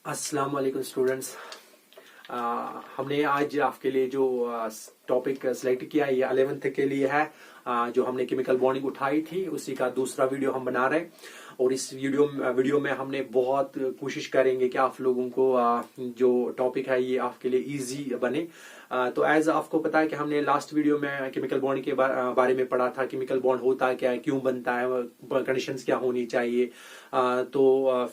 अस्सलाम वालेकुम स्टूडेंट्स। हमने आज आपके लिए जो टॉपिक सिलेक्ट किया है ये 11th के लिए है। जो हमने केमिकल बॉन्डिंग उठाई थी उसी का दूसरा वीडियो हम बना रहे हैं और इस वीडियो में हमने बहुत कोशिश करेंगे कि आप लोगों को जो टॉपिक है ये आपके लिए इजी बने। तो एज आपको पता है कि हमने लास्ट वीडियो में केमिकल बॉन्ड के बारे में पढ़ा था। केमिकल बॉन्ड होता है क्या है, क्यों बनता है, कंडीशंस क्या होनी चाहिए। तो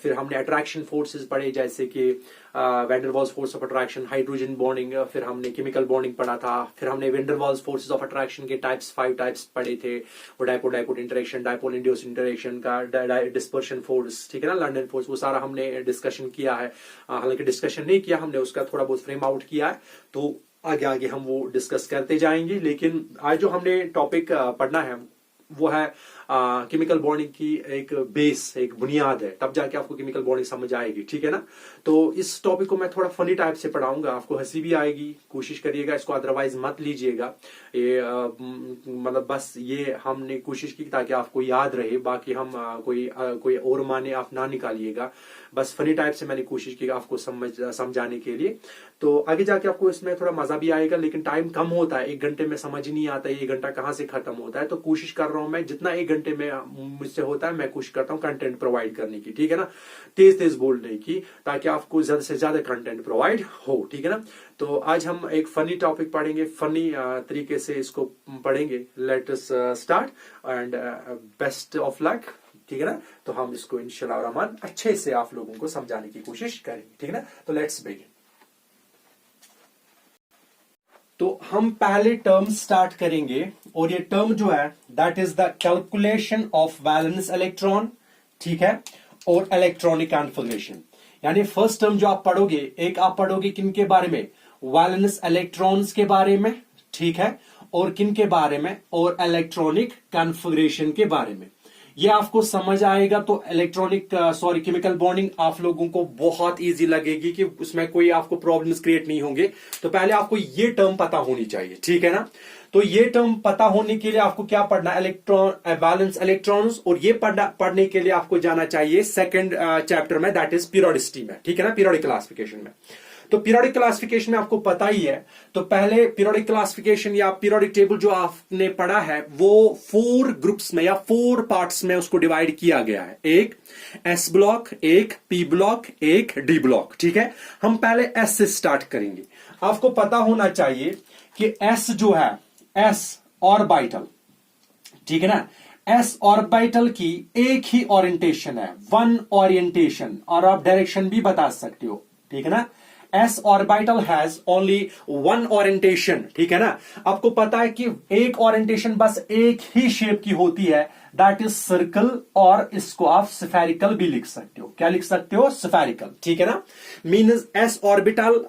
फिर हमने अट्रैक्शन फोर्सेस पढ़े जैसे कि van der Waals force of attraction, hydrogen bonding. फिर हमने केमिकल बॉन्डिंग पढ़ा था। फिर हमने van der Waals forces of attraction के 5 टाइप्स पढ़े थे। वो dipole dipole interaction, dipole induce interaction का डिस्पर्शन फोर्स, ठीक है ना, लंडन फोर्स, वो सारा हमने डिस्कशन किया है। हालांकि डिस्कशन नहीं किया हमने, उसका थोड़ा बहुत फ्रेम आउट किया है। तो आगे आगे हम वो डिस्कस करते जाएंगे। लेकिन आज जो हमने टॉपिक पढ़ना है वो है केमिकल बॉन्डिंग की एक बेस, एक बुनियाद है, तब जाके आपको केमिकल बॉन्डिंग समझ आएगी, ठीक है ना। तो इस टॉपिक को मैं थोड़ा फनी टाइप से पढ़ाऊंगा, आपको हंसी भी आएगी, कोशिश करिएगा इसको अदरवाइज मत लीजिएगा। ये मतलब बस ये हमने कोशिश की ताकि आपको याद रहे, बाकी हम कोई और माने आप ना निकालिएगा। बस फनी टाइप से मैंने कोशिश की आपको समझाने के लिए। तो आगे जाके आपको इसमें थोड़ा मजा भी आएगा, लेकिन टाइम कम होता है, 1 घंटे में समझ नहीं आता है 1 घंटा कहाँ से खत्म होता है। तो कोशिश कर रहा हूं मैं जितना 1 घंटे में मुझसे होता है मैं कोशिश करता हूँ कंटेंट प्रोवाइड करने की, ठीक है ना, तेज तेज बोलने की, ताकि आपको ज्यादा से ज्यादा कंटेंट प्रोवाइड हो, ठीक है ना। तो आज हम एक फनी टॉपिक पढ़ेंगे, फनी तरीके से इसको पढ़ेंगे। Let us start and best of luck, ठीक है ना। तो हम इसको इंशाल्लाह रहमान अच्छे से आप लोगों को समझाने की कोशिश करेंगे, ठीक है ना। तो लेट्स बिगिन। तो हम पहले टर्म स्टार्ट करेंगे और ये टर्म जो है that is the calculation of valence electron, ठीक है, और इलेक्ट्रॉनिक कॉन्फिगरेशन। यानी फर्स्ट टर्म जो आप पढ़ोगे, एक आप पढ़ोगे किन के बारे में, वैलेंस इलेक्ट्रॉन्स के बारे में, ठीक है, और किन के बारे में, और इलेक्ट्रॉनिक कॉन्फिगरेशन के बारे में। ये आपको समझ आएगा तो केमिकल बॉन्डिंग आप लोगों को बहुत इजी लगेगी कि उसमें कोई आपको प्रॉब्लम्स क्रिएट नहीं होंगे। तो पहले आपको ये टर्म पता होनी चाहिए, ठीक है ना। तो ये टर्म पता होने के लिए आपको क्या पढ़ना, इलेक्ट्रॉन बैलेंस इलेक्ट्रॉन्स, और ये पढ़ने के लिए आपको जाना चाहिए सेकंड चैप्टर में, दैट इज पीरियोडिसिटी में, ठीक है ना, पीरियोडिक क्लासिफिकेशन में। तो पीरियोडिक क्लासिफिकेशन में आपको पता ही है। तो पहले पीरियोडिक क्लासिफिकेशन या पीरियोडिक टेबल जो आपने पढ़ा है वो 4 ग्रुप्स में या 4 पार्ट्स में उसको डिवाइड किया गया है। एक एस ब्लॉक, एक पी ब्लॉक, एक डी ब्लॉक, ठीक है। हम पहले एस से स्टार्ट करेंगे। आपको पता होना चाहिए कि एस जो है, एस ऑर्बिटल, ठीक है ना, एस ऑर्बिटल की एक ही ओरिएंटेशन है, वन ओरिएंटेशन, और आप डायरेक्शन भी बता सकते हो, ठीक है ना। S orbital has only one orientation, ठीक है ना। आपको पता है कि एक ओरिएंटेशन बस एक ही शेप की होती है, दैट इज सर्कल, और इसको आप स्फेरिकल भी लिख सकते हो। क्या लिख सकते हो, स्फेरिकल, ठीक है ना। Means S orbital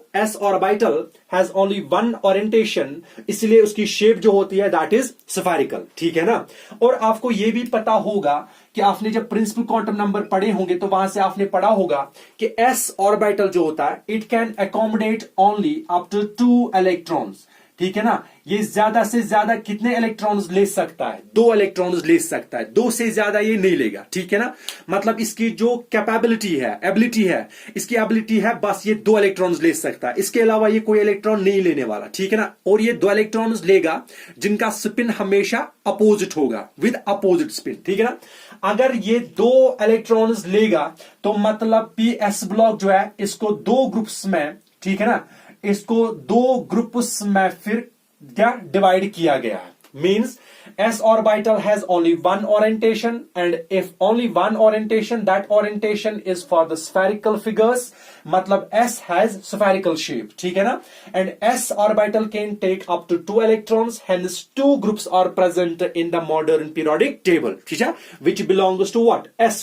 has only one orientation, इसलिए उसकी शेप जो होती है दैट इज स्फेरिकल, ठीक है ना। और आपको यह भी पता होगा कि आपने जब प्रिंसिपल क्वांटम नंबर पढ़े होंगे तो वहां से आपने पढ़ा होगा कि s ऑर्बिटल जो होता है it can accommodate only up to 2 electrons, ठीक है ना। ये ज्यादा से ज्यादा कितने इलेक्ट्रॉन्स ले सकता है, 2 इलेक्ट्रॉन्स ले सकता है, 2 से ज्यादा ये नहीं लेगा, ठीक है ना। मतलब इसकी जो कैपेबिलिटी है, एबिलिटी है, इसकी एबिलिटी है बस ये 2 इलेक्ट्रॉन्स ले सकता है, इसके अलावा ये कोई इलेक्ट्रॉन नहीं लेने वाला, ठीक है ना। और ये 2 इलेक्ट्रॉन्स लेगा जिनका स्पिन हमेशा अपोजिट होगा, विद अपोजिट स्पिन, ठीक है ना। अगर ये 2 इलेक्ट्रॉन्स लेगा तो मतलब पी एस ब्लॉक जो है इसको 2 ग्रुप्स में, ठीक है ना, इसको 2 ग्रुप्स में फिर क्या डिवाइड किया गया है। Means S orbital has only one orientation, and if only one orientation, that orientation is for the spherical figures, मतलब S has spherical shape, ठीक है ना। And S orbital can take up to 2 electrons, hence 2 groups are present in the modern periodic table, ठीक है, which belongs to what, S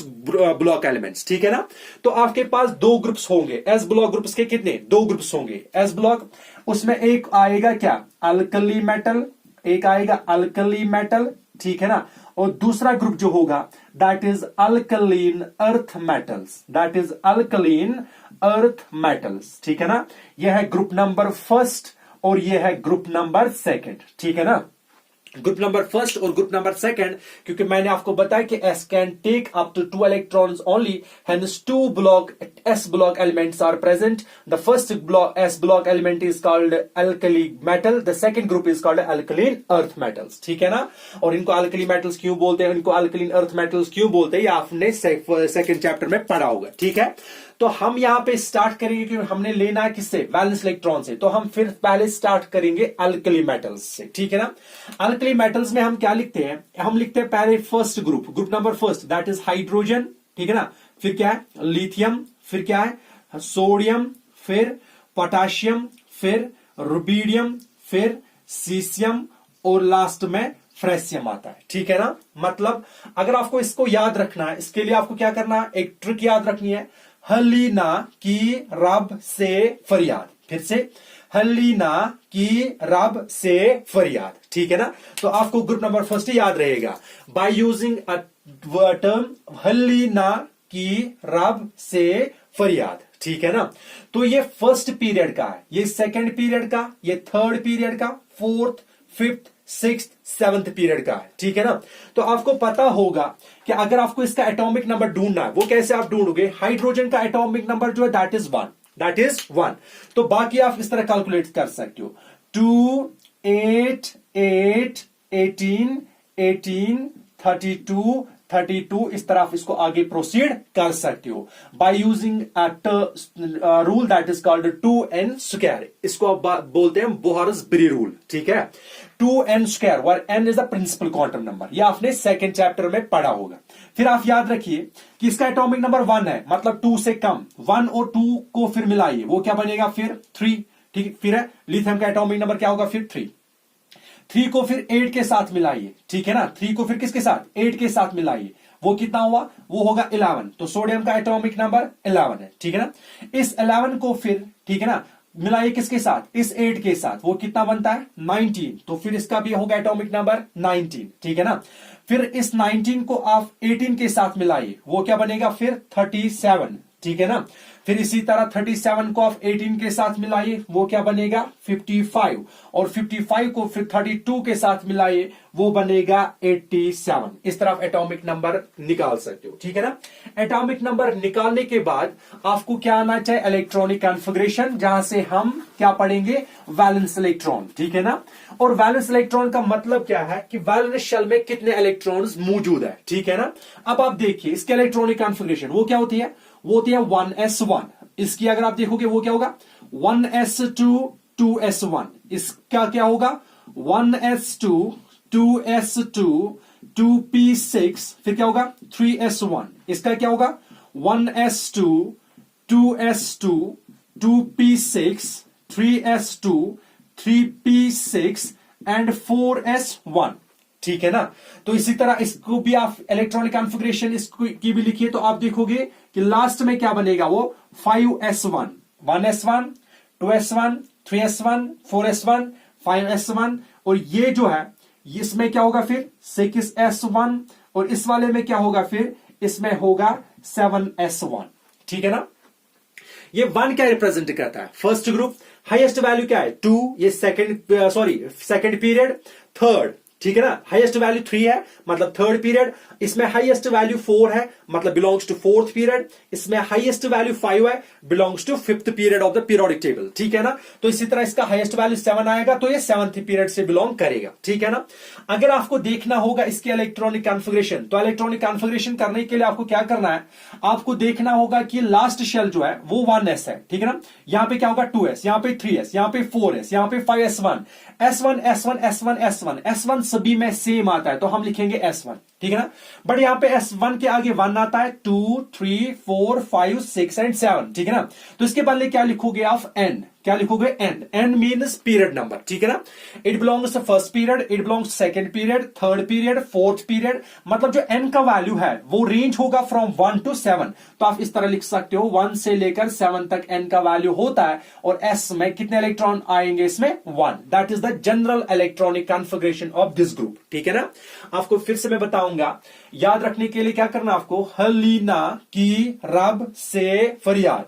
block elements, ठीक है ना। तो आपके पास 2 ग्रुप्स होंगे, S block ग्रुप्स के कितने, 2 ग्रुप्स होंगे S block, उसमें एक आएगा क्या, अल्कली मेटल, एक आएगा अल्कली मेटल, ठीक है ना, और दूसरा ग्रुप जो होगा that is alkaline earth metals, that is alkaline earth metals, ठीक है ना। यह है ग्रुप नंबर 1 और यह है ग्रुप नंबर 2, ठीक है ना। ग्रुप नंबर फर्स्ट और ग्रुप नंबर सेकंड, क्योंकि मैंने आपको बताया कि S can take up to 2 electrons only, hence 2 block S block elements are present. The first block S block element is called alkali metal, the second group is called alkaline earth metals. ठीक है ना? और इनको alkali metals क्यों बोलते हैं, इनको alkaline earth metals क्यों बोलते हैं, ये आपने सेकंड चैप्टर में पढ़ा होगा। ठीक है, तो हम यहां पे स्टार्ट करेंगे कि हमने लेना है किससे, वैलेंस इलेक्ट्रॉन से, तो हम फिर पहले स्टार्ट करेंगे अल्कली मेटल्स से। ठीक है ना? अल्कली मेटल्स में हम क्या लिखते हैं, हम लिखते हैं पहले first group number first, that is hydrogen. ठीक है ना? फिर क्या है, लिथियम, फिर क्या है, सोडियम, फिर पोटाशियम, फिर रुबीडियम, फिर सीसियम और लास्ट में फ्रेसियम आता है। ठीक है ना? मतलब अगर आपको इसको याद रखना है, इसके लिए आपको क्या करना है, एक ट्रिक याद रखनी है, हलीना की रब से फरियाद। फिर से, हलीना की रब से फरियाद। ठीक है ना? तो आपको ग्रुप नंबर फर्स्ट याद रहेगा, बाय यूजिंग अ टर्म हलीना की रब से फरियाद। ठीक है ना? तो ये फर्स्ट पीरियड का है, ये सेकंड पीरियड का, ये थर्ड पीरियड का, fourth, fifth, sixth, seventh period का है। ठीक है ना? तो आपको पता होगा कि अगर आपको इसका एटॉमिक नंबर ढूंढना है, वो कैसे आप ढूंढोगे, हाइड्रोजन का एटॉमिक नंबर जो है दैट इज 1, दैट इज 1। तो बाकी आप इस तरह कैलकुलेट कर सकते हो, 2, 8, 8, 18, 18, 32, 32, इस तरह आप इसको आगे प्रोसीड कर सकते हो by using rule that is called 2n square. इसको आप बोलते हैं बोहर्सबरी रूल। ठीक है, 2n square, where n is the principal quantum number, ये आपने सेकंड चैप्टर में पढ़ा होगा। फिर आप याद रखिए कि इसका एटॉमिक नंबर 1 है, मतलब 2 से कम, 1 और 2 को फिर मिलाइए, वो क्या बनेगा फिर 3। ठीक है, फिर है लिथियम का एटॉमिक नंबर क्या होगा फिर 3 को फिर 8 के साथ मिलाइए। ठीक है ना? 3 को फिर किसके साथ, 8 के साथ मिलाइए, वो कितना हुआ, वो होगा 11। तो सोडियम का एटॉमिक नंबर 11 है। ठीक है ना? इस 11 को फिर, ठीक है ना, मिलाइए किसके साथ, इस 8 के साथ, वो कितना बनता है 19। तो फिर इसका भी होगा एटॉमिक नंबर 19। ठीक है ना? फिर इस 19 को आप 18 के साथ मिलाइए, वो क्या बनेगा फिर 37। ठीक है ना? फिर इसी तरह 37 को आप 18 के साथ मिलाइए, वो क्या बनेगा 55, और 55 को फिर 32 के साथ मिलाइए, वो बनेगा 87। इस तरह आप एटॉमिक नंबर निकाल सकते हो। ठीक है ना? एटॉमिक नंबर निकालने के बाद आपको क्या आना चाहिए, इलेक्ट्रॉनिक कॉन्फ़िगरेशन, जहां से हम क्या पढ़ेंगे, वैलेंस इलेक्ट्रॉन। ठीक है ना? और वैलेंस इलेक्ट्रॉन का मतलब क्या है कि वैलेंस शेल में कितने इलेक्ट्रॉन्स मौजूद है। ठीक है ना? अब आप देखिए इसके इलेक्ट्रॉनिक कॉन्फ़िगरेशन, वो क्या होती है, वो होती है 1s1। इसकी अगर आप देखोगे वो क्या होगा 1s2 2s1। इसका क्या होगा 1s2 2s2 2p6, फिर क्या होगा 3s1। इसका क्या होगा 1s2 2s2 2p6 3s2 3p6 and 4s1। ठीक है ना? तो इसी तरह इसको भी आप इलेक्ट्रॉनिक कॉन्फ़िगरेशन इसको की भी लिखिए, तो आप देखोगे कि लास्ट में क्या बनेगा, वो 5s1, 1s1 2s1 3s1 4s1 5s1, और ये जो है इसमें क्या होगा फिर 6s1, और इस वाले में क्या होगा फिर, इसमें होगा 7s1। ठीक है ना? ये 1 क्या रिप्रेजेंट करता है, फर्स्ट ग्रुप, हाईएस्ट वैल्यू क्या है 2, ये सेकंड पीरियड, थर्ड, ठीक है ना, हाईएस्ट वैल्यू 3 है मतलब थर्ड पीरियड, इसमें हाईएस्ट वैल्यू 4 है मतलब बिलोंग्स टू फोर्थ पीरियड, इसमें हाईएस्ट वैल्यू 5 है belongs to fifth period of the periodic table. ठीक है ना? तो इसी तरह इसका हाईएस्ट वैल्यू 7 आएगा, तो ये सेवंथ पीरियड से बिलोंग करेगा। ठीक है ना? अगर आपको देखना होगा इसके इलेक्ट्रॉनिक कॉन्फ़िगरेशन, तो इलेक्ट्रॉनिक कॉन्फ़िगरेशन करने के लिए आपको क्या करना है, आपको देखना होगा कि लास्ट शेल जो है वो 1s है। ठीक है ना? यहां पे क्या होगा 2s, यहां पे 3s, यहां पे 4s, यहां पे 5s1, s1 s1 s1 s1 s1 सभी में सेम आता है, तो हम लिखेंगे s1। ठीक है ना? बट यहां पे s1 के आगे 1 आता है, 2 3 4 5 6 एंड 7। ठीक है ना? तो इसके बदले क्या लिखोगे आप n, क्या लिखोगे n मीन्स पीरियड नंबर। ठीक है ना? It belongs to first period, it belongs second period, third period, fourth period, मतलब जो n का वैल्यू है वो रेंज होगा फ्रॉम 1 to 7। तो आप इस तरह लिख सकते हो 1 से लेकर 7 तक n का वैल्यू होता है, और s में कितने इलेक्ट्रॉन आएंगे, इसमें 1। That is the general electronic configuration of this group. ठीक है ना? आपको फिर से मैं बताऊंगा, याद रखने के लिए क्या करना आपको, हलीना की रब से फरियाद,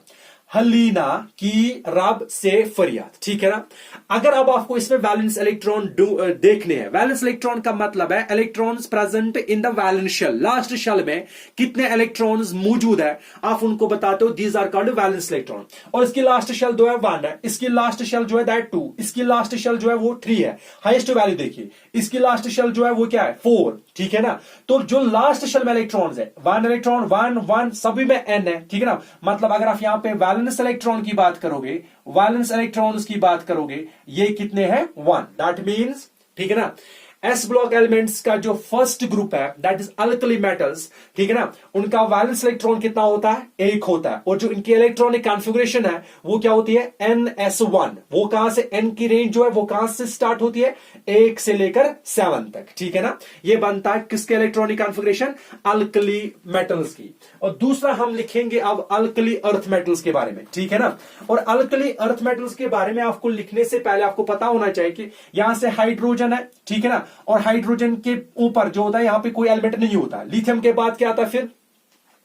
हलीना की रब से फरियाद, ठीक है ना। अगर अब आपको इसमें वैलेंस इलेक्ट्रॉन देखने हैं, वैलेंस इलेक्ट्रॉन का मतलब है electrons present in the valence shell, last shell में कितने इलेक्ट्रॉन्स मौजूद है आप उनको बताते हो, these are called valence electron. और इसकी लास्ट शेल जो है 1 है, इसकी लास्ट शेल जो है दैट 2, इसकी लास्ट शेल जो है वो 3 है। हाईएस्ट वैल्यू देखिए, इसकी लास्ट शेल जो है वो क्या है 4, ठीक है ना। तो जो लास्ट शेल में इलेक्ट्रॉन्स है 1 इलेक्ट्रॉन 1 1 सभी में n है, ठीक है ना। मतलब अगर आप यहां पे वैलेंस इलेक्ट्रॉन की बात करोगे, वैलेंस इलेक्ट्रॉन्स की बात करोगे, ये कितने हैं 1, दैट मींस, ठीक है ना। एस ब्लॉक एलिमेंट्स का जो फर्स्ट ग्रुप है दैट इज अल्कली मेटल्स, ठीक है ना, उनका वैलेंस इलेक्ट्रॉन कितना होता है 1 होता है। और जो इनकी इलेक्ट्रॉनिक कॉन्फ़िगरेशन है वो क्या होती है ns1। वो कहां से n की रेंज जो है वो कहां से स्टार्ट होती है 1 से लेकर 7 तक, ठीक है ना। ये बनता है किसके इलेक्ट्रॉनिक कॉन्फ़िगरेशन अल्कली मेटल्स की। और दूसरा हम लिखेंगे अब अल्कली अर्थ मेटल्स के बारे में, ठीक है ना। और अल्कली अर्थ मेटल्स के बारे में आपको लिखने से पहले आपको पता होना चाहिए कि यहां से हाइड्रोजन है, ठीक है ना, और हाइड्रोजन के ऊपर जो होता है यहां पे कोई एलिमेंट नहीं होता। लिथियम के बाद क्या आता है फिर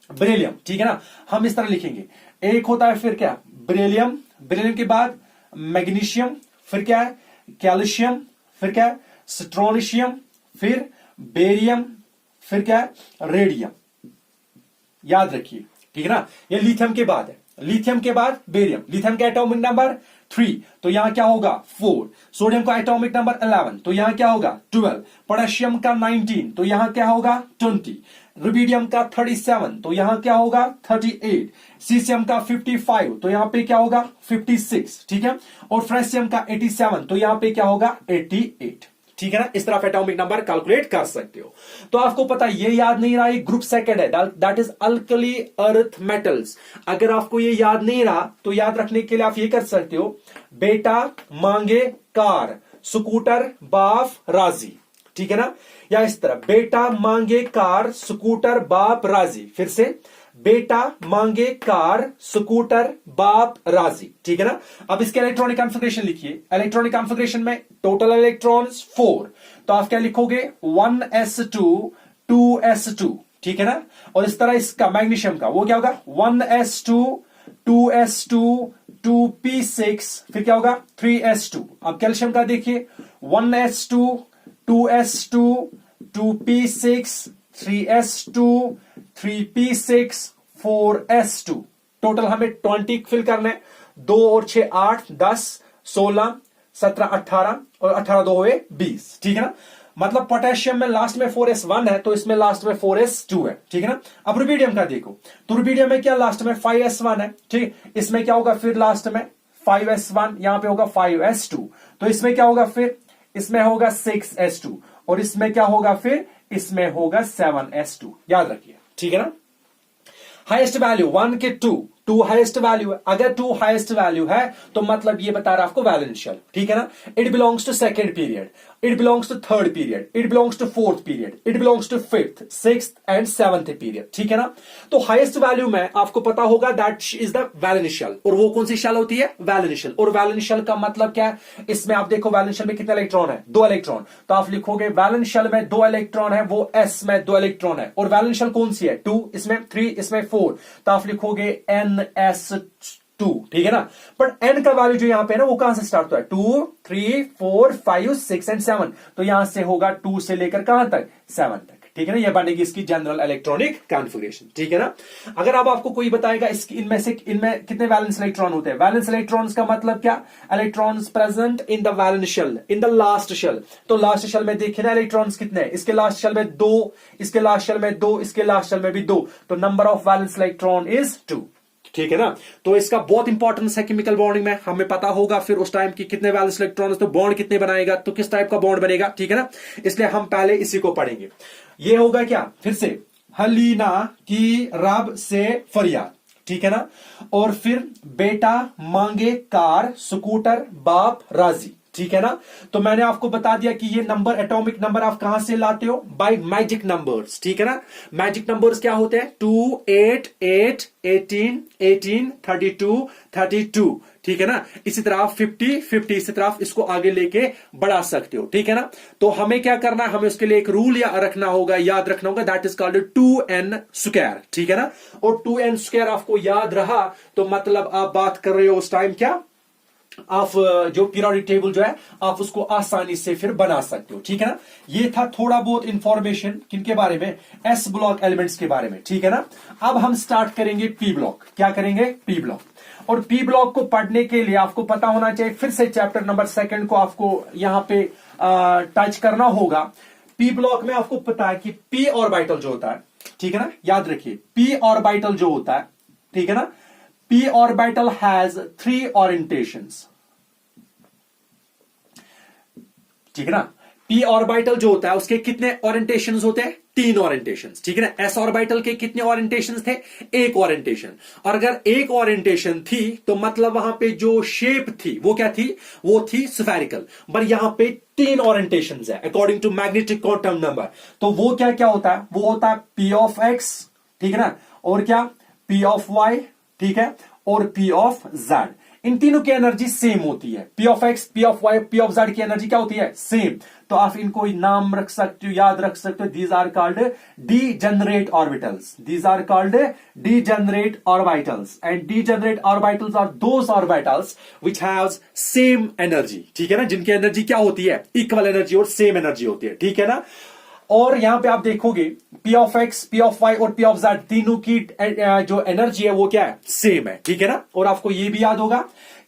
बेरिलियम, ठीक है ना। हम इस तरह लिखेंगे, एक होता है फिर क्या बेरिलियम, बेरिलियम के बाद मैग्नीशियम, फिर क्या है कैल्शियम, फिर क्या है स्ट्रोनिशियम, फिर बेरियम, फिर क्या है रेडियम। याद रखिए, ठीक है ना। ये लिथियम के बाद है, लिथियम के बाद बेरियम। लिथियम का एटॉमिक नंबर 3, तो यहां क्या होगा 4। सोडियम का एटॉमिक नंबर 11, तो यहां क्या होगा 12। पोटेशियम का 19, तो यहां क्या होगा 20। रुबिडियम का 37, तो यहां क्या होगा 38। सीसियम का 55, तो यहां पे क्या होगा 56, ठीक है। और फ्रेशियम का 87, तो यहां पे क्या होगा 88, ठीक है ना। इस तरह एटॉमिक नंबर कैलकुलेट कर सकते हो। तो आपको पता है ये याद नहीं रहा, ये ग्रुप सेकंड है, that is alkali earth metals. अगर आपको ये याद नहीं रहा तो याद रखने के लिए आप ये कर सकते हो, बेटा मांगे कार स्कूटर बाप राजी, ठीक है ना। या इस तरह बेटा मांगे कार स्कूटर बाप राजी, फिर से बेटा मांगे कार स्कूटर बाप राजी, ठीक है ना। अब इसके इलेक्ट्रॉनिक कॉन्फ़िगरेशन लिखिए। इलेक्ट्रॉनिक कॉन्फ़िगरेशन में टोटल इलेक्ट्रॉन्स 4, तो आप क्या लिखोगे 1s2 2s2, ठीक है ना। और इस तरह इसका मैग्नीशियम का वो क्या होगा 1s2 2s2 2p6, फिर क्या होगा 3s2। अब कैल्शियम का देखिए 1s2 2s2 2p6 3s2 3p6 4s2। Total हमें 20 फिल करना है। 2 और 6 8 10 16 17 18 और 18 2 हुए 20, ठीक है ना। मतलब पोटेशियम में लास्ट में 4s1 है, तो इसमें लास्ट में 4s2 है, ठीक है ना। अब रुबिडियम का देखो, तो रुबिडियम में क्या लास्ट में 5s1 है, ठीक। इसमें क्या होगा फिर लास्ट में 5s1, यहां पे होगा 5s2, तो इसमें क्या होगा फिर इसमें होगा 6s2, और इसमें क्या होगा फिर इसमें होगा 7s2। याद रखिए, ठीक है ना। हाईएस्ट वैल्यू 1 के 2 हाईएस्ट वैल्यू है। अगर 2 हाईएस्ट वैल्यू है तो मतलब ये बता रहा है आपको वैलेंस शेल, ठीक है ना। It belongs to second period, it belongs to third period, it belongs to fourth period, it belongs to fifth sixth and seventh period, ठीक है ना। तो हाईएस्ट वैल्यू में आपको पता होगा that is the valence shell. और वो कौन सी शेल होती है वैलेंस शेल। और वैलेंस शेल का मतलब क्या है, इसमें आप देखो वैलेंस शेल में कितने इलेक्ट्रॉन है 2 इलेक्ट्रॉन, तो आप लिखोगे वैलेंस शेल में 2 इलेक्ट्रॉन है, वो s में 2 इलेक्ट्रॉन है। और वैलेंस शेल कौन सी है 2, इसमें 3, इसमें 4, तो आप लिखोगे ns2, ठीक है ना। बट n का वैल्यू जो यहां पे है ना वो कहां से स्टार्ट होता है 2 3 4 5 6 एंड 7, तो यहां से होगा 2 से लेकर कहां तक 7 तक, ठीक है ना। ये बनेगी इसकी जनरल इलेक्ट्रॉनिक कॉन्फ़िगरेशन, ठीक है ना। अगर अब आपको कोई बताएगा इसकी इनमें कितने वैलेंस इलेक्ट्रॉन होते हैं, वैलेंस इलेक्ट्रॉन्स का मतलब क्या, electrons present in the valence shell, in the last shell. तो लास्ट शेल में देखिए ना इलेक्ट्रॉन्स कितने हैं, इसके लास्ट शेल में 2, इसके लास्ट शेल में 2, इसके लास्ट शेल में भी 2, तो number of valence electron is 2, ठीक है ना। तो इसका बहुत इंपॉर्टेंस है केमिकल बॉन्डिंग में, हमें पता होगा फिर उस टाइम की कितने वैलेंस इलेक्ट्रॉन, तो बॉन्ड कितने बनाएगा, तो किस टाइप का बॉन्ड बनेगा, ठीक है ना। इसलिए हम पहले इसी को पढ़ेंगे। ये होगा क्या फिर से हलीना की रब से फरियाद, ठीक है ना। और फिर बेटा मांगे कार स्कूटर बाप राजी, ठीक है ना। तो मैंने आपको बता दिया कि ये नंबर, एटॉमिक नंबर आप कहां से लाते हो, बाय मैजिक नंबर्स, ठीक है ना। मैजिक नंबर्स क्या होते हैं, 2 8 8 18 18 32 32, ठीक है ना। इसी तरह आप 50 50, इसी तरह आप इसको आगे लेके बढ़ा सकते हो, ठीक है ना। तो हमें क्या करना है, हमें उसके लिए एक रूल या रखना होगा, याद रखना होगा, that is called 2n square, ठीक है ना। और 2n स्क्वायर आपको याद रहा तो मतलब आप बात कर रहे हो उस टाइम क्या, आप जो पीरियोडिक टेबल जो है आप उसको आसानी से फिर बना सकते हो, ठीक है ना। ये था थोड़ा बहुत इंफॉर्मेशन किनके बारे में, एस ब्लॉक एलिमेंट्स के बारे में, ठीक है ना। अब हम स्टार्ट करेंगे पी ब्लॉक। क्या करेंगे, पी ब्लॉक। और पी ब्लॉक को पढ़ने के लिए आपको पता होना चाहिए, फिर से चैप्टर नंबर 2 को आपको यहां पे टच करना होगा। पी ब्लॉक में आपको पता है कि पी ऑर्बिटल जो होता है, ठीक है ना, याद रखिए पी ऑर्बिटल जो होता है, ठीक है ना, p orbital has 3 orientations, ठीक है ना। p ऑर्बिटल जो होता है उसके कितने ओरिएंटेशंस होते हैं, 3 ओरिएंटेशंस, ठीक है ना। s ऑर्बिटल के कितने ओरिएंटेशंस थे, 1 ओरिएंटेशन। और अगर 1 ओरिएंटेशन थी तो मतलब वहां पे जो शेप थी वो क्या थी, वो थी स्फेरिकल। पर यहां पे 3 ओरिएंटेशंस है according to magnetic quantum number. तो वो क्या क्या होता है, वो होता है p ऑफ x, ठीक है ना, और क्या p ऑफ y, ठीक है, और p ऑफ z। इन तीनों की एनर्जी सेम होती है, p of x, p of y, p of z की एनर्जी क्या होती है, सेम। तो आप इनको नाम रख सकते हो, याद रख सकते हो, these are called degenerate orbitals, these are called degenerate orbitals. And degenerate orbitals are those orbitals which haves same energy, ठीक है ना, जिनकी एनर्जी क्या होती है, इक्वल एनर्जी और सेम एनर्जी होती है, ठीक है ना। और यहां पे आप देखोगे p of x, p of y और p ऑफ z तीनों की जो एनर्जी है वो क्या है, सेम है, ठीक है ना। और आपको ये भी याद होगा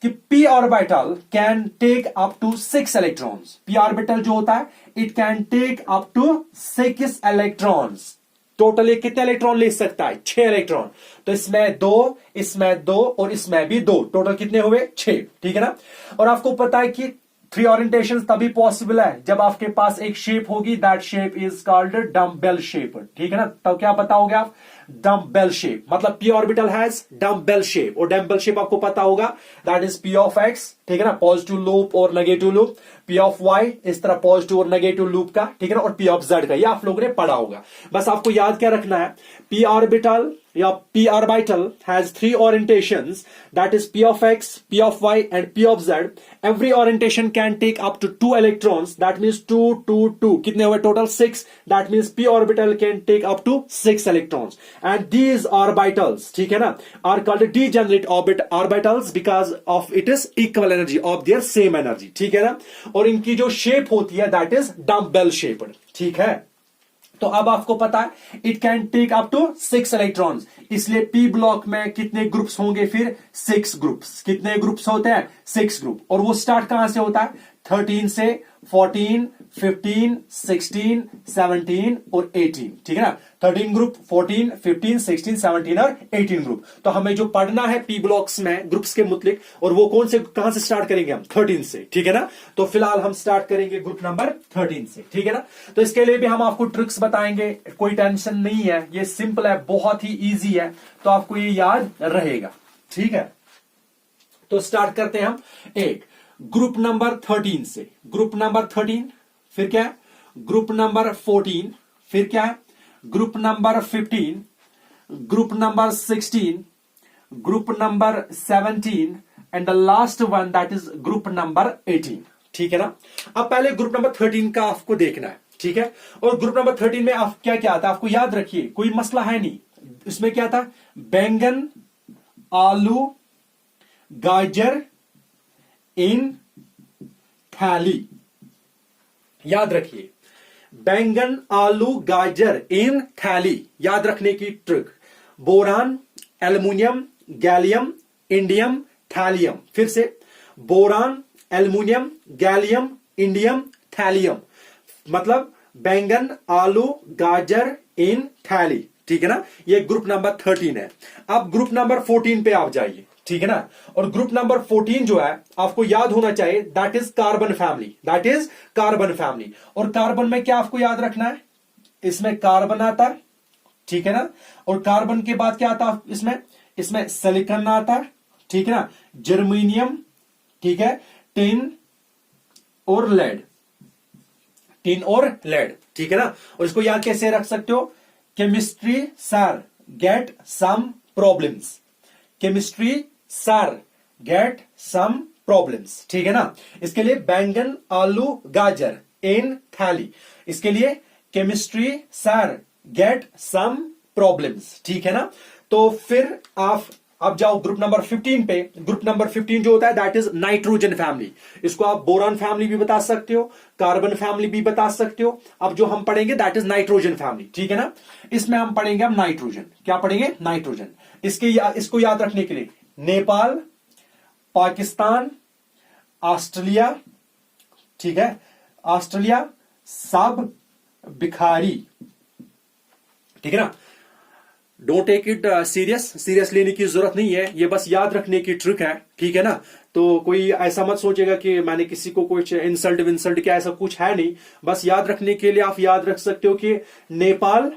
कि p orbital can take up to 6 electrons. p orbital जो होता है it can take up to 6 electrons. Total कितने इलेक्ट्रॉन ले सकता है, 6 इलेक्ट्रॉन। तो इसमें 2, इसमें 2 और इसमें भी 2, टोटल कितने हुए, 6, ठीक है ना। और आपको पता है कि 3 ओरिएंटेशन तभी पॉसिबल है जब आपके पास एक शेप होगी, that shape is called dumbbell shape, ठीक है ना। तो क्या बताओगे आप, डम्बेल शेप, मतलब p orbital has dumbbell shape. और डम्बेल शेप आपको पता होगा, that is p of x, ठीक है ना, पॉजिटिव लूप और negative loop, p of y इस तरह पॉजिटिव और नेगेटिव लूप का, ठीक है ना, और p ऑफ z का, ये आप लोगों ने पढ़ा होगा। बस आपको याद क्या रखना है, p ऑर्बिटल या p orbital has 3 orientations, that is p of x, p of y and p of z. Every orientation can take up to 2 electrons, that means 2 2 2, कितने हुए total, 6, that means p orbital can take up to 6 electrons. And these orbitals, ठीक है ना, are called degenerate orbitals because of it is equal energy of their same energy, ठीक है ना। और इनकी जो शेप होती है that is dumbbell shaped, ठीक है। तो अब आपको पता है it can take up to 6 electrons, इसलिए पी ब्लॉक में कितने ग्रुप्स होंगे, फिर 6 ग्रुप्स। कितने ग्रुप्स होते हैं, 6 ग्रुप। और वो स्टार्ट कहां से होता है, 13 से 14 15 16 17 और 18, ठीक है ना। 13 ग्रुप, 14 15 16 17 और 18 ग्रुप। तो हमें जो पढ़ना है पी ब्लॉक्स में ग्रुप्स के मुतलिक, और वो कौन से, कहां से स्टार्ट करेंगे हम, 13 से, ठीक है ना। तो फिलहाल हम स्टार्ट करेंगे ग्रुप नंबर 13 से, ठीक है ना। तो इसके लिए भी हम आपको ट्रिक्स बताएंगे, कोई टेंशन नहीं है, ये सिंपल है, बहुत ही ईजी है, तो आपको ये याद रहेगा, ठीक है। तो स्टार्ट करते हैं हम एक ग्रुप नंबर 13 से। ग्रुप नंबर 13, फिर क्या है, ग्रुप नंबर 14, फिर क्या है, group number 15, group number 16, group number 17 and the last one that is group number 18, ठीक है ना। अब पहले ग्रुप नंबर 13 का आपको देखना है, ठीक है। और ग्रुप नंबर 13 में आप क्या क्या आता है, आपको याद रखिए, कोई मसला है नहीं। इसमें क्या था, बैंगन, आलू, गाजर इन थाली, याद रखिए, बैंगन, आलू, गाजर इन थैली, याद रखने की trick. Boron, aluminium, gallium, indium, thallium, फिर से boron, aluminium, gallium, indium, thallium, मतलब बैंगन, आलू, गाजर इन थैली, ठीक है ना। ये ग्रुप नंबर 13 है। अब ग्रुप नंबर 14 पे आप जाइए, ठीक है ना। और ग्रुप नंबर 14 जो है आपको याद होना चाहिए, that is carbon family, that is carbon family. और कार्बन में क्या आपको याद रखना है, इसमें कार्बन आता है, ठीक है ना। और कार्बन के बाद क्या आता है इसमें सिलिकॉन आता है, ठीक है ना, जर्मेनियम, ठीक है, टिन, और लेड, टिन और लेड, ठीक है ना। और इसको याद कैसे रख सकते हो, chemistry sir get some problems, chemistry sir get some problems, ठीक है ना। इसके लिए बैंगन आलू गाजर इन थाली, इसके लिए chemistry sir get some problems, ठीक है ना। तो फिर आप अब जाओ ग्रुप नंबर 15 पे। ग्रुप नंबर 15 जो होता है दैट इज नाइट्रोजन फैमिली। इसको आप बोरान फैमिली भी बता सकते हो, कार्बन फैमिली भी बता सकते हो। अब जो हम पढ़ेंगे दैट इज नाइट्रोजन फैमिली, ठीक है ना। इसमें हम पढ़ेंगे हम नाइट्रोजन, क्या पढ़ेंगे, नाइट्रोजन। इसको याद रखने के लिए नेपाल, पाकिस्तान, ऑस्ट्रेलिया, ठीक है, ऑस्ट्रेलिया सब बिखारी, ठीक है ना। डोंट टेक इट सीरियस लेने की जरूरत नहीं है, ये बस याद रखने की ट्रिक है, ठीक है ना। तो कोई ऐसा मत सोचेगा कि मैंने किसी को कुछ इंसल्ट विंसल्ट किया, ऐसा कुछ है नहीं। बस याद रखने के लिए आप याद रख सकते हो कि नेपाल,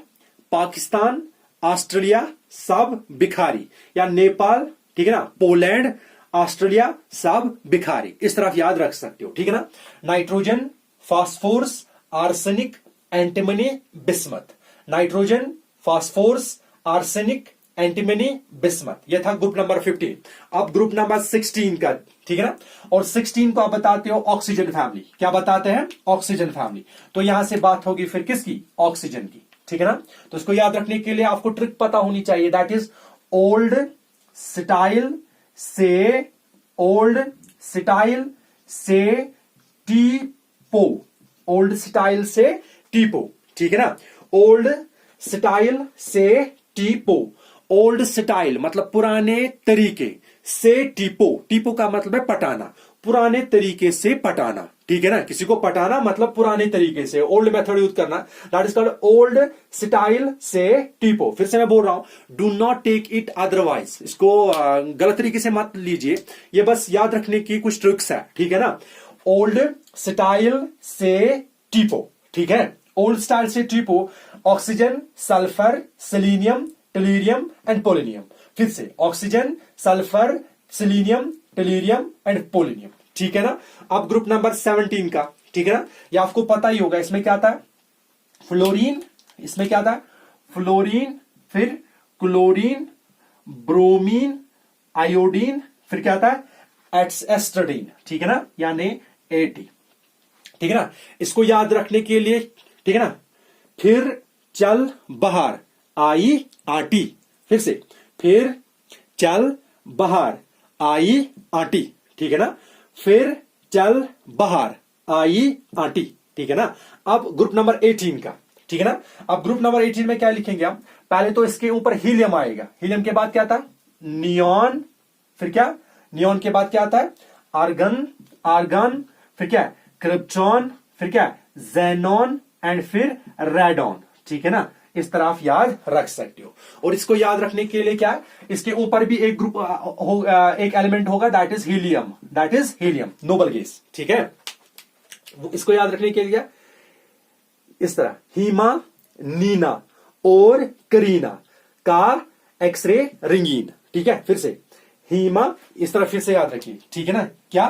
पाकिस्तान, ऑस्ट्रेलिया सब बिखारी, या नेपाल, ठीक है ना, पोलैंड, ऑस्ट्रेलिया सब बिखारी, इस तरफ याद रख सकते हो, ठीक है ना। Nitrogen, phosphorus, arsenic, antimony, bismuth. Nitrogen, phosphorus, arsenic, antimony, bismuth, यह था ग्रुप नंबर 15। अब ग्रुप नंबर 16 का, ठीक है ना। और 16 को आप बताते हो ऑक्सीजन फैमिली, क्या बताते हैं, ऑक्सीजन फैमिली। तो यहां से बात होगी फिर किसकी, ऑक्सीजन की, ठीक है ना। तो इसको याद रखने के लिए आपको ट्रिक पता होनी चाहिए, दैट इज ओल्ड स्टाइल से, ओल्ड स्टाइल से टीपो, ओल्ड स्टाइल से टीपो, ठीक है ना। ओल्ड स्टाइल से टीपो, ओल्ड स्टाइल मतलब पुराने तरीके से, टीपो, टीपो का मतलब है पटाना, पुराने तरीके से पटाना, ठीक है ना। किसी को पटाना मतलब पुराने तरीके से, ओल्ड मेथड यूज करना, that is called old style से टीपो। फिर से मैं बोल रहा हूं, do not take it otherwise, इसको गलत तरीके से मत लीजिए, ये बस याद रखने की कुछ ट्रिक्स है, ठीक है ना। ओल्ड स्टाइल से टीपो, ठीक है, ओल्ड स्टाइल से टीपो। Oxygen, sulphur, selenium, tellurium and polonium. फिर से oxygen, sulphur, selenium, tellurium and polonium, ठीक है ना। अब ग्रुप नंबर 17 का, ठीक है ना, ये आपको पता ही होगा, इसमें क्या था, फ्लोरीन, इसमें क्या था, फ्लोरीन, फिर क्लोरीन, ब्रोमीन, आयोडीन, फिर क्या था, एस्ट्रेडीन, ठीक है ना, यानी एटी, ठीक है ना। इसको याद रखने के लिए, ठीक है ना, फिर चल बाहर आई आटी, फिर से फिर चल बाहर आई आटी, ठीक है ना, फिर चल बाहर आई आटी, ठीक है ना। अब ग्रुप नंबर 18 का, ठीक है ना। अब ग्रुप नंबर 18 में क्या लिखेंगे हम, पहले तो इसके ऊपर हीलियम आएगा, हीलियम के बाद क्या था, नियॉन, फिर क्या, नियॉन के बाद क्या आता है, आर्गन, आर्गन, फिर क्या, क्रिप्टॉन, फिर क्या, जेनॉन एंड फिर रेडॉन, ठीक है ना। इस तरह आप याद रख सकते हो। और इसको याद रखने के लिए क्या है, इसके ऊपर भी एक ग्रुप एक एलिमेंट होगा, that is helium, that is helium, noble gas, ठीक है। इसको याद रखने के लिए इस तरह, हीमा, नीना और करीना का एक्सरे रंगीन, ठीक है। फिर से हीमा, इस तरह फिर से याद रखिए, ठीक है ना, क्या,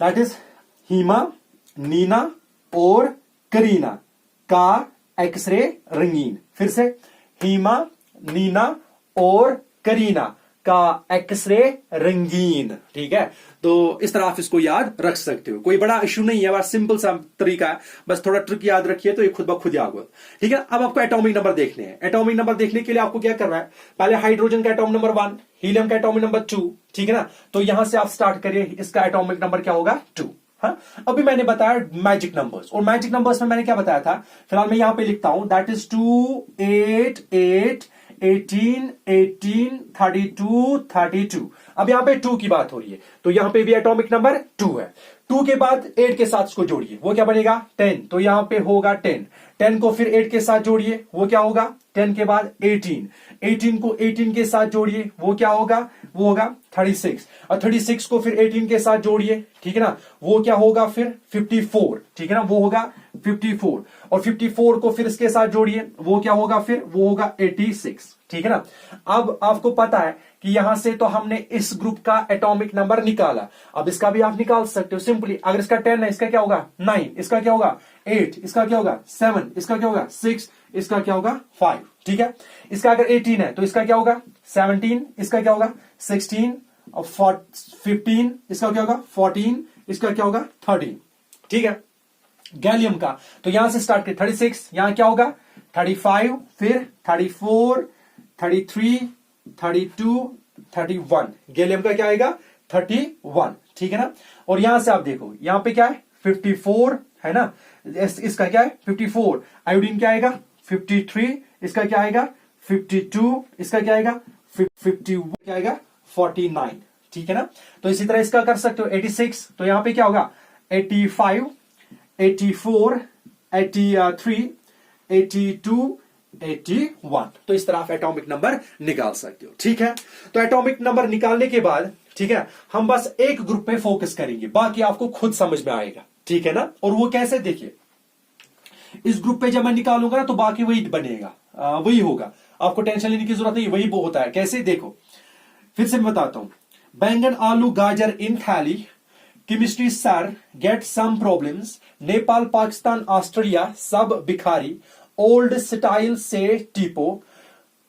दैट इज हीमा, नीना और करीना का एक्सरे रंगीन। फिर से हीमा, नीना और करीना का एक्सरे रंगीन, ठीक है। तो इस तरह आप इसको याद रख सकते हो, कोई बड़ा इश्यू नहीं है, बस सिंपल सा तरीका है, बस थोड़ा ट्रिक याद रखिए तो ये खुद ब खुद याद होगा, ठीक है। अब आपको एटॉमिक नंबर देखने हैं। एटॉमिक नंबर देखने के लिए आपको क्या करना है, पहले हाइड्रोजन का एटॉमिक नंबर 1, हीलियम का एटॉमिक नंबर 2, ठीक है ना। तो यहां से आप स्टार्ट करिए, इसका एटॉमिक नंबर क्या होगा, 2। हाँ, अभी मैंने बताया मैजिक नंबर्स, और मैजिक नंबर्स में मैंने क्या बताया था, फिलहाल मैं यहां पे लिखता हूं, दैट इज 2, 8, 8, 18, 18, 32, 32। अब यहां पे 2 की बात हो रही है, तो यहां पे भी एटॉमिक नंबर 2 है। 2 के बाद 8 के साथ इसको जोड़िए, वो क्या बनेगा, 10, तो यहां पे होगा 10। 10 को फिर 8 के साथ जोड़िए, वो क्या होगा, 10 के बाद 18। 18 को 18 के साथ जोड़िए, वो क्या होगा, वो होगा 36। और 36 को फिर 18 के साथ जोड़िए, ठीक है ना, वो क्या होगा फिर 54, ठीक है ना, वो होगा 54 और 54 को फिर इसके साथ जोड़िए, वो क्या होगा फिर, वो होगा 86, ठीक है ना। अब आपको पता है कि यहां से तो हमने इस ग्रुप का एटॉमिक नंबर निकाला, अब इसका भी आप निकाल सकते हो सिंपली। अगर इसका 10 है, इसका क्या होगा 9, इसका क्या होगा 8, इसका क्या होगा 7, इसका क्या होगा 6, इसका क्या होगा 5, ठीक है। इसका अगर 18 है तो इसका क्या होगा 17, इसका क्या होगा 16 और 15, इसका क्या होगा 14, इसका क्या होगा 13, ठीक है। गैलियम का तो यहां से स्टार्ट करें 36, यहां क्या होगा 35, फिर 34, 33, 32, 31, गैलियम का क्या आएगा 31, ठीक है ना। और यहां से आप देखो यहां पे क्या है 54 है ना, इसका क्या है 54, आयोडीन क्या आएगा 53, इसका क्या आएगा 52, इसका क्या आएगा 50, क्या आएगा 49, ठीक है ना। तो इसी तरह इसका कर सकते हो 86, तो यहां पे क्या होगा 85, 84, 83, 82, 81, तो इस तरह आप एटॉमिक नंबर निकाल सकते हो, ठीक है। तो एटॉमिक नंबर निकालने के बाद, ठीक है, हम बस एक ग्रुप पे फोकस करेंगे, बाकी आपको खुद समझ में आएगा, ठीक है ना। और वो कैसे, देखिए इस ग्रुप पे जब मैं निकालूंगा ना तो बाकी वही बनेगा, वही होगा, आपको टेंशन लेने की जरूरत नहीं, वही वो होता है। कैसे, देखो फिर से मैं बताता हूं। बैंगन आलू गाजर इन थाली, chemistry sir get some problems, Nepal Pakistan Australia सब भिखारी, ओल्ड स्टाइल से टीपो,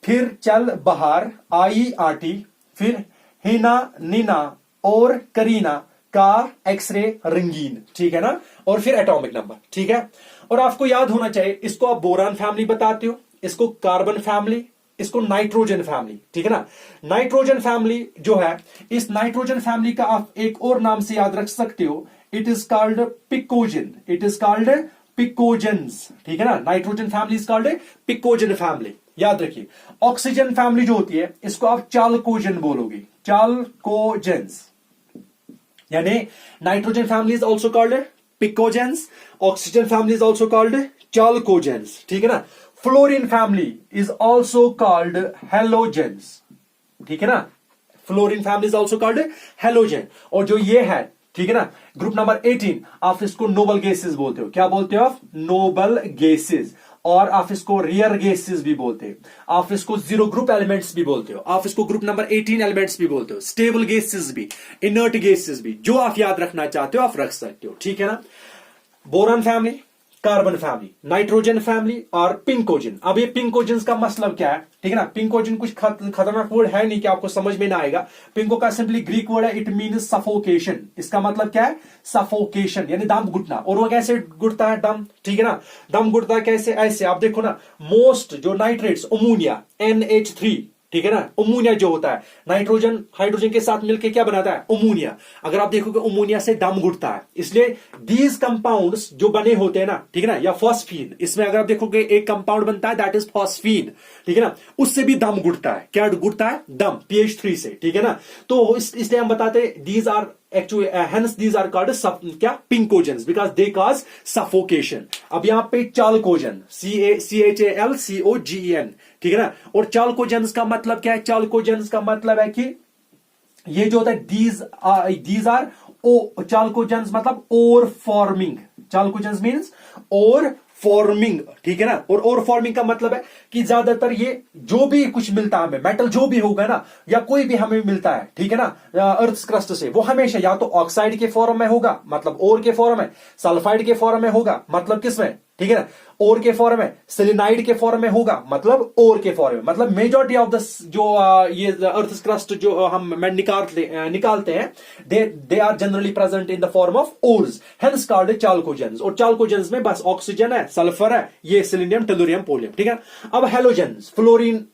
फिर चल बाहर आई आटी, फिर हिना नीना और करीना का एक्सरे रंगीन, ठीक है ना। और फिर एटॉमिक नंबर, ठीक है। और आपको याद होना चाहिए, इसको आप बोरान फैमिली बताते हो, इसको कार्बन फैमिली, इसको नाइट्रोजन फैमिली, ठीक है ना। नाइट्रोजन फैमिली जो है, इस नाइट्रोजन फैमिली का आप एक और नाम से याद रख सकते हो, it is called pnictogen, it is called pnictogens, ठीक है ना। Nitrogen family is called pnictogen family, याद रखिए। ऑक्सीजन फैमिली जो होती है इसको आप चालकोजन बोलोगे, चालकोजेंस, यानी nitrogen family is also called pnictogens, oxygen family is also called chalcogens, ठीक है ना। Fluorine family is also called halogens, ठीक है ना। Fluorine family is also called halogen. और जो ये है, ठीक है ना, ग्रुप नंबर 18, आप इसको नोबल गैसेस बोलते हो, क्या बोलते हो आप, नोबल गैसेस। और आप इसको रेयर गैसेस भी बोलते हैं, आप इसको जीरो ग्रुप एलिमेंट्स भी बोलते हो, आप इसको ग्रुप नंबर 18 एलिमेंट्स भी बोलते हो, स्टेबल गैसेस भी, इनर्ट गैसेस भी, जो आप याद रखना चाहते हो आप रख सकते हो, ठीक है ना। Boron family, carbon family, nitrogen family और पिंकोजन। अब ये पिंकोजन का मतलब क्या है, ठीक है ना। पिंकोजन कुछ खतरनाक वर्ड है नहीं कि आपको समझ में ना आएगा। पिंको का सिंपली ग्रीक वर्ड है, इट मीन्स सफोकेशन। इसका मतलब क्या है, सफोकेशन, यानी दम घुटना। और वो कैसे घुटता है दम, ठीक है ना। दम घुटता है कैसे, ऐसे आप देखो ना, मोस्ट जो नाइट्रेट्स अमोनिया NH3, ठीक है ना, अमोनिया जो होता है नाइट्रोजन हाइड्रोजन के साथ मिलकर क्या बनाता है, अमोनिया। अगर आप देखोगे अमोनिया से दम घुटता है, इसलिए दीज कंपाउंड्स जो बने होते हैं ना, ठीक है ना, या फॉस्फीन, इसमें अगर आप देखोगे एक कंपाउंड बनता है दैट इज फॉस्फीन, ठीक है ना, उससे भी दम घुटता है। क्या घुटता है, दम, pH3 से, ठीक है ना। तो इसलिए हम बताते हैं these are actually hence these are called क्या, पिंकोजेंस, because they cause suffocation। अब यहां पे चालकोजन, CHALCOGEN, ठीक है ना। और चालकोजेंस का मतलब क्या है, चालकोजेंस का मतलब है कि ये जो होता है दीज आर ओ, चालकोजेंस मतलब ओर फॉर्मिंग, चालकोजेंस मीन्स ओर फॉर्मिंग, ठीक है ना। और ओर फॉर्मिंग का मतलब है कि ज्यादातर ये जो भी कुछ मिलता है हमें, मेटल जो भी होगा ना, या कोई भी हमें मिलता है, ठीक है ना, अर्थ क्रस्ट से, वो हमेशा या तो ऑक्साइड के फॉर्म में होगा, मतलब ओर के फॉर्म में, सल्फाइड के फॉर्म में होगा, मतलब किसमें, ठीक है ना, ओर के फॉर्म में, सिलिनाइड के फॉर्म में होगा, मतलब ओर के फॉर्म में। मतलब मेजॉरिटी ऑफ द जो ये अर्थ क्रस्ट जो हम निकालते हैं, they are generally present in the form of ores, hence called chalcogens. और चालकोजेंस में बस ऑक्सीजन है, सल्फर है, ये सिलिनियम, टेलुरियम, पोलियम, ठीक है। अब halogens, fluorine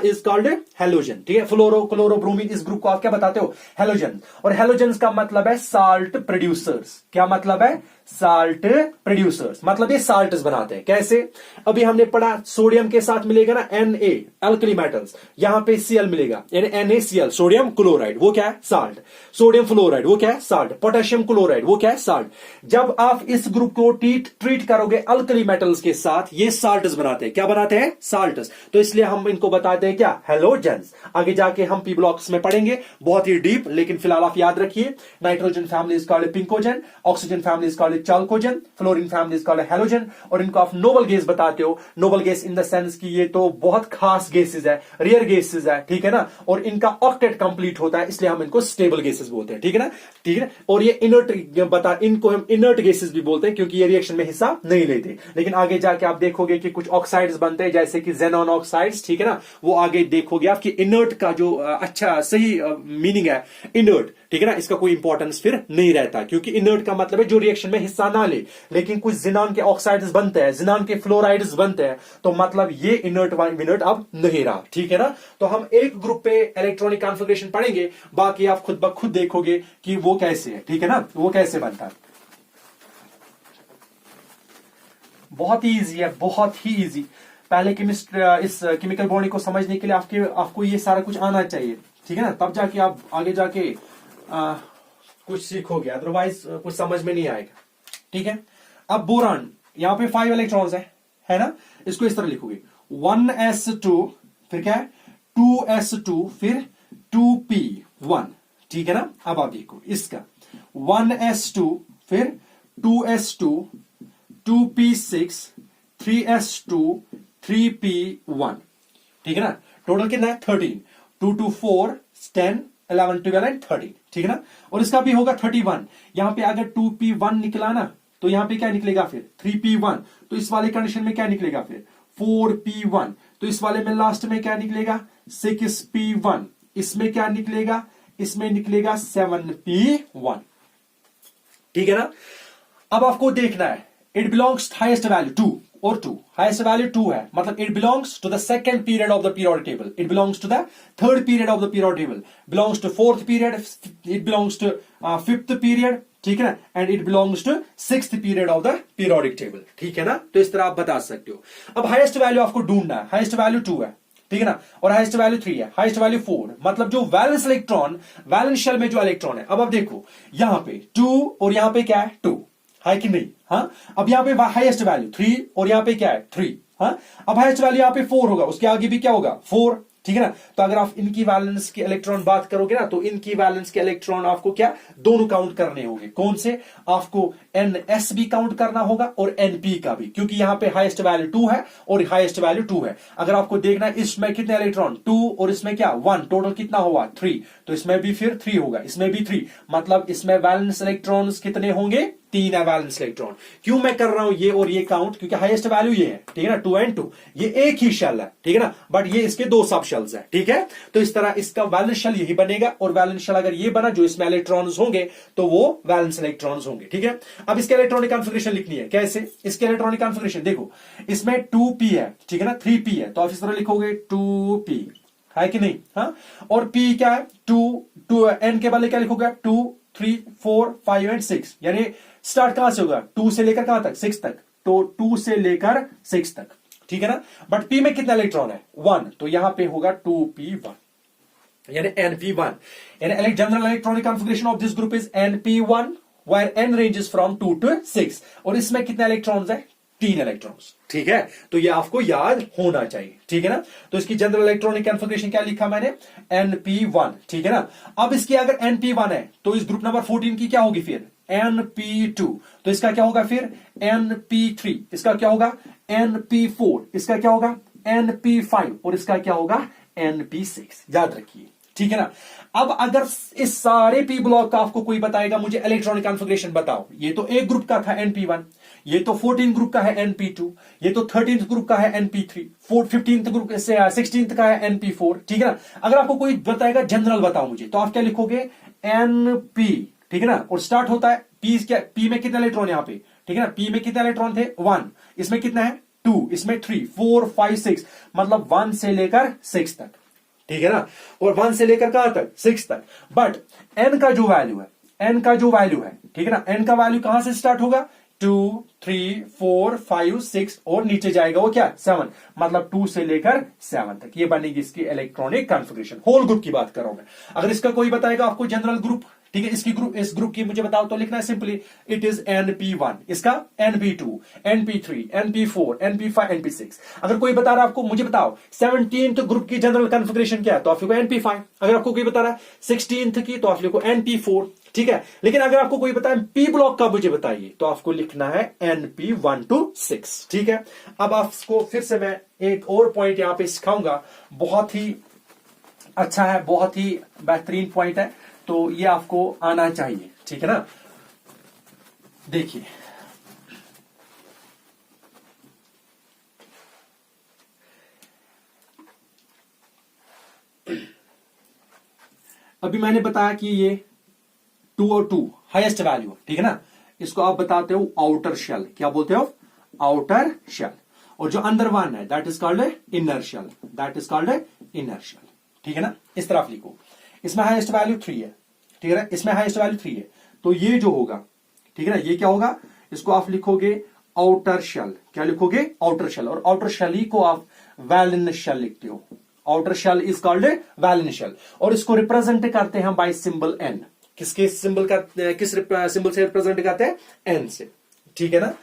is called halogen, ठीक है। क्लोरोब्रोमीन, इस ग्रुप को आप क्या बताते हो, हेलोजन। और हेलोजेंस का मतलब है साल्ट प्रोड्यूसर्स। क्या मतलब है, साल्ट प्रोड्यूसर्स, मतलब ये साल्ट बनाते हैं। कैसे? अभी हमने पढ़ा सोडियम के साथ मिलेगा ना Na, अल्कली मेटल्स, यहां पे Cl मिलेगा यानी NaCl, सोडियम क्लोराइड, वो क्या है? साल्ट। सोडियम फ्लोराइड, वो क्या है? साल्ट। पोटेशियम क्लोराइड, वो क्या है? साल्ट। जब आप इस ग्रुप को ट्रीट करोगे अल्कली मेटल्स के साथ, ये साल्ट्स बनाते हैं। क्या बनाते हैं? साल्ट्स। तो इसलिए हम इनको बताते हैं क्या? हैलोजेंस। आगे जाके हम पी ब्लॉक्स में पढ़ेंगे, बहुत ही डीप, लेकिन फिलहाल आप याद रखिए, nitrogen family is called pnictogen, oxygen family is called chalcogen, fluorine family is called halogen, और इनको आप नोबल गैस बताते हो। Noble gas in the sense कि ये तो बहुत खास गैसेस है, रेयर गैसेस है, ठीक है ना, और इनका ऑक्टेट कंप्लीट होता है, इसलिए हम इनको स्टेबल गैसेस बोलते हैं, ठीक है ना, ठीक है। और ये इनर्ट इनको हम इनर्ट गैसेस भी बोलते हैं क्योंकि ये रिएक्शन में हिस्सा नहीं लेते। लेकिन आगे जाके आप देखोगे कि कुछ ऑक्साइड्स बनते हैं जैसे कि जेनॉन ऑक्साइड्स, ठीक है ना, वो आगे देखोगे आप कि इनर्ट का जो अच्छा सही मीनिंग है इनर्ट, ठीक है ना, इसका कोई इंपॉर्टेंस फिर नहीं रहता, क्योंकि इनर्ट का मतलब है जो रिएक्शन में हिस्सा ना ले। लेकिन कुछ जिनान के ऑक्साइड्स बनते हैं, जिनान के फ्लोराइड्स बनते हैं, तो मतलब ये इनर्ट अब नहीं रहा, ठीक है ना। तो हम एक ग्रुप पे इलेक्ट्रॉनिक कॉन्फ़िगरेशन पढ़ेंगे, बाकी आप खुद ब खुद देखोगे कि वो कैसे है, ठीक है ना, वो कैसे बनता है। बहुत ही इजी है, बहुत ही इजी। पहले इस केमिकल बॉन्डिंग को समझने के लिए आपको ये सारा कुछ आना चाहिए, ठीक है ना, तब जाके आप आगे जाके कुछ सीखोगे, अदरवाइज कुछ समझ में नहीं आएगा, ठीक है। अब बोरान, यहां पे 5 इलेक्ट्रॉन्स है ना, इसको इस तरह लिखोगे 1s2, फिर क्या है 2s2, फिर 2p1, ठीक है ना। अब आप देखो इसका 1s2, फिर 2s2, 2p6, 3s2, 3p1, ठीक है ना। टोटल कितना है? 13, 2 2 4 10 11 12 एंड 13, ठीक है ना। और इसका भी होगा 31। यहां पे अगर 2p1 निकला ना, तो यहां पे क्या निकलेगा फिर? 3p1। तो इस वाले कंडीशन में क्या निकलेगा फिर? 4p1। तो इस वाले में लास्ट में क्या निकलेगा? 6p1। इसमें क्या निकलेगा? इसमें निकलेगा 7p1, ठीक है ना। अब आपको देखना है, इट बिलोंग्स हाईएस्ट वैल्यू 2 और 2, हाईएस्ट वैल्यू 2 है, मतलब it belongs to the second period of the periodic table, it belongs to the third period of the periodic table, belongs to fourth period, it belongs to fifth period, ठीक है ना, and it belongs to sixth period of the periodic table, ठीक है ना। तो इस तरह आप बता सकते हो। अब हाईएस्ट वैल्यू आपको ढूंढना है, हाईएस्ट वैल्यू 2 है, ठीक है ना, और हाईएस्ट वैल्यू 3 है, हाईएस्ट वैल्यू 4, मतलब जो वैलेंस इलेक्ट्रॉन, वैलेंस शेल में जो इलेक्ट्रॉन है। अब आप देखो यहां पे 2 और यहां पे क्या है? 2 है कि नहीं? हाँ, अब यहां पे हाईएस्ट वैल्यू 3 और यहां पे क्या है? 3। हाँ, अब हाईएस्ट वैल्यू यहां पे 4 होगा, उसके आगे भी क्या होगा? 4, ठीक है ना। तो अगर आप इनकी वैलेंस के इलेक्ट्रॉन बात करोगे ना, तो इनकी वैलेंस के इलेक्ट्रॉन आपको क्या दोनों काउंट करने होंगे। कौन से? आपको NS भी काउंट करना होगा और NP का भी, क्योंकि यहां पे हाईएस्ट वैल्यू 2 है और हाईएस्ट वैल्यू 2 है। अगर आपको देखना है इसमें कितने इलेक्ट्रॉन? 2 और इसमें क्या 1, टोटल कितना हुआ? 3। तो इसमें भी फिर 3 होगा, इसमें भी 3, मतलब इसमें वैलेंस इलेक्ट्रॉन्स कितने होंगे? 3 है वैलेंस इलेक्ट्रॉन। क्यों मैं कर रहा हूं ये और ये काउंट? क्योंकि हाईएस्ट वैल्यू ये है, ठीक है ना, 2 and 2, ये एक ही शेल है, ठीक है ना, बट ये इसके 2 सब शेल्स है, ठीक है। तो इस तरह इसका वैलेंस शेल यही बनेगा, और वैलेंस शेल अगर ये बना जो इसमें इलेक्ट्रॉन्स होंगे तो वो वैलेंस इलेक्ट्रॉन्स होंगे, ठीक है। अब इसके इलेक्ट्रॉनिक कॉन्फ़िगरेशन लिखनी है। कैसे? इसके इलेक्ट्रॉनिक कॉन्फ़िगरेशन देखो, इसमें 2p है, ठीक है ना, 3p है, तो आप इस तरह लिखोगे 2p, है कि नहीं? हाँ, और p क्या है? 2 n के बदले क्या लिखोगे? 2 3 4 5 एंड 6, यानी स्टार्ट कहां से होगा? 2 से लेकर कहां तक? 6 तक, तो 2 से लेकर 6 तक, ठीक है ना। बट p में कितना इलेक्ट्रॉन है? 1, तो यहां पे होगा 2p1, यानी NP1, यानी general electronic configuration of this group is NP1 where n ranges from 2 to 6, और इसमें कितने इलेक्ट्रॉन्स है? 3 इलेक्ट्रॉन्स, ठीक है। तो ये आपको याद होना चाहिए, ठीक है ना। तो इसकी जनरल इलेक्ट्रॉनिक कॉन्फ़िगरेशन क्या लिखा मैंने? NP1, ठीक है ना। अब इसकी अगर NP1 है तो इस ग्रुप नंबर 14 की क्या होगी फिर? NP2, तो इसका क्या होगा फिर? NP3, इसका क्या होगा? NP4, इसका क्या होगा? NP5, और इसका क्या होगा? NP6, याद रखिए, ठीक है ना। अब अगर इस सारे p ब्लॉक का आपको कोई बताएगा मुझे इलेक्ट्रॉनिक कॉन्फ़िगरेशन बताओ, ये तो एक ग्रुप का था NP1, ये तो 14 ग्रुप का है NP2, ये तो 13th ग्रुप का है NP3, 15th ग्रुप से 16th का है NP4, ठीक है ना। अगर आपको कोई बताएगा जनरल बताओ मुझे, तो आप क्या लिखोगे? NP, ठीक है ना, और स्टार्ट होता है p में कितने इलेक्ट्रॉन यहां पे, ठीक है ना, p में कितने इलेक्ट्रॉन थे? 1, इसमें कितना है? 2, इसमें 3 4 5 6, मतलब 1 से लेकर 6 तक, ठीक है ना, और 1 से लेकर कहां तक? 6 तक। बट n का जो वैल्यू है, n का जो वैल्यू है, ठीक है ना, n का वैल्यू कहां से स्टार्ट होगा? 2 3 4 5 6 और नीचे जाएगा वो क्या 7, मतलब 2 से लेकर 7 तक ये बनेगी इसकी इलेक्ट्रॉनिक कॉन्फ़िगरेशन। होल ग्रुप की बात कर रहा हूं मैं। अगर इसका कोई बताएगा आपको जनरल ग्रुप, ठीक है, इस ग्रुप की मुझे बताओ तो लिखना है सिंपली इट इज np1, इसका np2, np3, np4, np5, np6। अगर कोई बता रहा है आपको, मुझे बताओ 17th ग्रुप की जनरल कॉन्फ़िगरेशन क्या है, तो आप लिखो np5। अगर आपको कोई बता रहा है 16th की, तो आप लिखो np4, ठीक है। लेकिन अगर आपको कोई बताए पी ब्लॉक का मुझे बताइए, तो आपको लिखना है np1 to 6, ठीक है। अब आपको फिर से मैं एक और पॉइंट यहां पे सिखाऊंगा, बहुत ही अच्छा है, बहुत ही बेहतरीन पॉइंट है, तो ये आपको आना चाहिए, ठीक है ना। देखिए अभी मैंने बताया कि ये 2 और 2 हाईएस्ट वैल्यू, ठीक है ना। इसको आप बताते हो आउटर शेल, क्या बोलते हो, आउटर शेल। और जो अंदर वन है that is called inner shell, that is called inner shell, ठीक है ना। इस तरफ लिखो, इसमें हाईएस्ट वैल्यू 3 है, ठीक है ना, इसमें हाईएस्ट वैल्यू 3 है, तो ये जो होगा, ठीक है ना, ये क्या होगा, इसको आप लिखोगे आउटर शेल, क्या लिखोगे, आउटर शेल। और आउटर शेल ही को आप वैलेंस शेल लिखते हो, outer shell is called valence shell. और इसको रिप्रेजेंट करते हैं बाय सिंबल एन, किसके सिंबल का, किस सिंबल से रिप्रेजेंट करते हैं, एन से, ठीक है ना।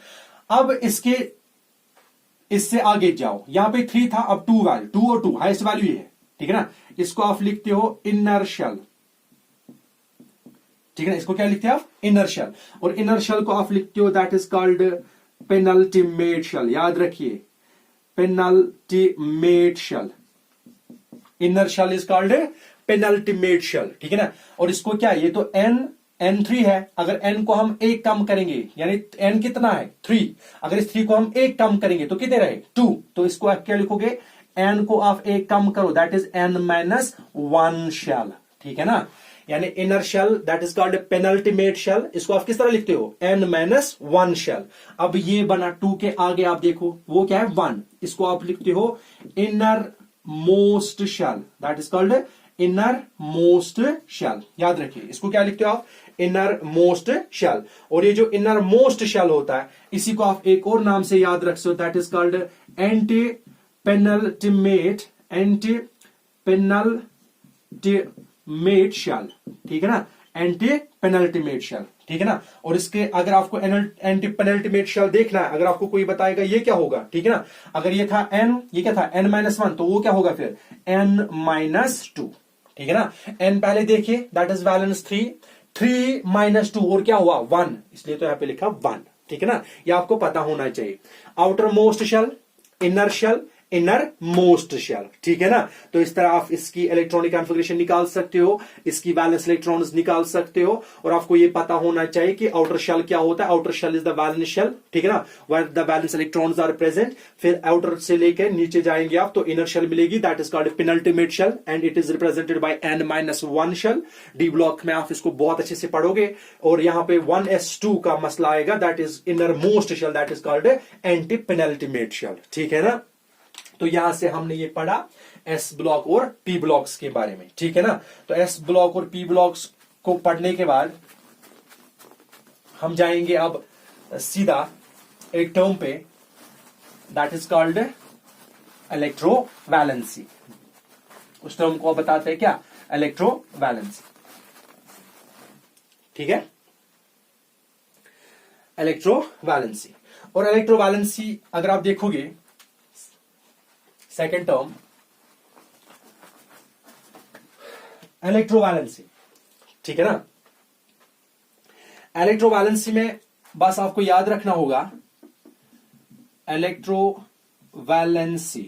अब इससे आगे जाओ, यहां पे 3 था, अब 2 वैल्यू, 2 और 2 हाईएस्ट वैल्यू ये है, ठीक है ना। इसको आप लिखते हो इनर शेल, ठीक है ना, इसको क्या लिखते हैं आप, इनर शेल। और इनर शेल को आप लिखते हो that is called penultimate shell, याद रखिए penultimate shell, inner shell is called penultimate shell, ठीक है ना। और इसको क्या, ये तो n3 है, अगर n को हम एक कम करेंगे, यानी n कितना है 3, अगर इस 3 को हम एक कम करेंगे तो कितने रहे 2, तो इसको आप क्या लिखोगे, n को आप एक कम करो दैट इज n-1 शेल, ठीक है ना। यानी inner shell that is called penultimate shell, इसको आप किस तरह लिखते हो, n-1 शेल। अब ये बना 2 के आगे आप देखो वो क्या है 1, इसको आप लिखते हो innermost shell, that is called innermost shell, याद रखिए इसको क्या लिखते हो आप, इनर मोस्ट शेल। और ये जो इनर मोस्ट शेल होता है इसी को आप एक और नाम से याद रख सकते हो, that is called anti penultimate, anti penultimate shell, ठीक है ना, एंटी पेनल्टीमेट शेल, ठीक है ना। और इसके अगर आपको एंटी पेनल्टीमेट शेल देखना है, अगर आपको कोई बताएगा ये क्या होगा, ठीक है ना, अगर ये था n, ये क्या था n-1, तो वो क्या होगा फिर n-2, ठीक है ना। n पहले देखिए दैट इज वैलेंस 3 - 2 और क्या हुआ 1, इसलिए तो यहां पे लिखा 1, ठीक है ना, ये आपको पता होना चाहिए। Outermost shell, inner shell, innermost shell, ठीक है ना। तो इस तरह आप इसकी इलेक्ट्रॉनिक कॉन्फ़िगरेशन निकाल सकते हो, इसकी वैलेंस इलेक्ट्रॉन्स निकाल सकते हो। और आपको ये पता होना चाहिए कि आउटर शेल क्या होता है, outer shell is the valence shell, ठीक है ना, where the valence electrons are present. फिर आउटर से लेकर नीचे जाएंगे आप तो इनर शेल मिलेगी, that is called penultimate shell and it is represented by n-1 shell. D block में आप इसको बहुत अच्छे से पढ़ोगे। और यहां पे 1s2 का मसला आएगा, that is innermost shell, that is called anti penultimate shell, ठीक है ना। तो यहां से हमने ये पढ़ा एस ब्लॉक और पी ब्लॉक्स के बारे में, ठीक है ना। तो एस ब्लॉक और पी ब्लॉक्स को पढ़ने के बाद हम जाएंगे अब सीधा एक टर्म पे, दैट इज कॉल्ड इलेक्ट्रोवैलेंसी। उस टर्म को बताते हैं क्या, इलेक्ट्रोवैलेंसी, ठीक है, इलेक्ट्रोवैलेंसी। और इलेक्ट्रोवैलेंसी अगर आप देखोगे सेकेंड टर्म इलेक्ट्रोवैलेंसी, ठीक है ना। इलेक्ट्रोवैलेंसी में बस आपको याद रखना होगा इलेक्ट्रोवैलेंसी,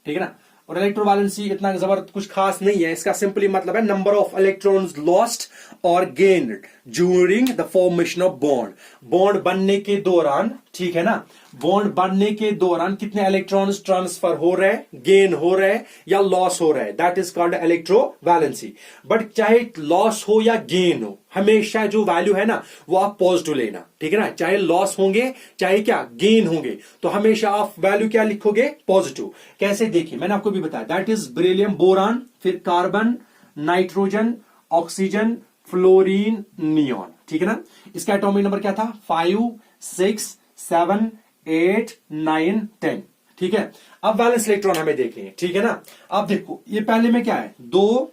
ठीक है ना। और इलेक्ट्रोवैलेंसी इतना जबरदस्त कुछ खास नहीं है, इसका सिंपली मतलब है नंबर ऑफ इलेक्ट्रॉन्स लॉस्ट और gained during the formation of bond. Bond बनने के दौरान, ठीक है ना, बॉन्ड बनने के दौरान कितने इलेक्ट्रॉन्स ट्रांसफर हो रहे हैं, गेन हो रहे हैं या लॉस हो रहा है, that is called electrovalency. But चाहे लॉस हो या गेन हो, हमेशा जो वैल्यू है ना वो आप पॉजिटिव लेना, ठीक है ना। चाहे लॉस होंगे चाहे क्या गेन होंगे, तो हमेशा आप वैल्यू क्या लिखोगे, पॉजिटिव। कैसे देखिए मैंने आपको भी बताया, दैट इज बेरिलियम बोरान, फिर carbon, nitrogen, oxygen, fluorine, neon, ठीक है ना। इसका एटॉमिक नंबर क्या था 5 6 7 8 9 10। ठीक है, अब वैलेंस इलेक्ट्रॉन हमें देखने हैं। ठीक है ना, अब देखो ये पहले में क्या है, 2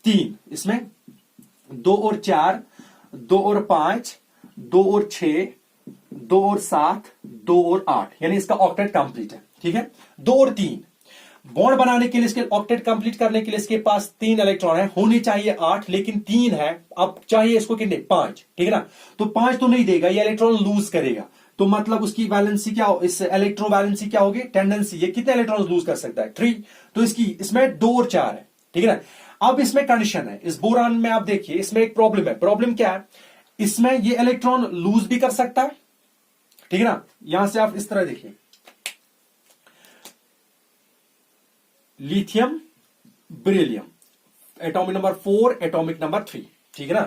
3, इसमें 2 और 4, 2 और 5, 2 और 6, 2 और 7, 2 और 8, यानी इसका ऑक्टेट कंप्लीट है। ठीक है, 2 और 3 बॉन्ड बनाने के लिए, इसके ऑक्टेट कंप्लीट करने के लिए इसके पास 3 इलेक्ट्रॉन है, होने चाहिए 8, लेकिन 3 है। अब चाहिए इसको कितने, 5। ठीक है ना, तो 5 तो नहीं देगा, ये इलेक्ट्रॉन लूज करेगा। तो मतलब उसकी वैलेंसी क्या हो, इस इलेक्ट्रो वैलेंसी क्या होगी, टेंडेंसी, ये कितने इलेक्ट्रॉन लूज कर सकता है, 3। तो इसकी इसमें 2 और 4 है। ठीक है ना, अब इसमें कंडीशन है, इस बोरान में आप देखिए इसमें एक प्रॉब्लम है। प्रॉब्लम क्या है, इसमें ये इलेक्ट्रॉन लूज भी कर सकता है। ठीक है ना, यहां से आप इस तरह देखिए, lithium beryllium, atomic number 4, atomic number 3। ठीक है ना,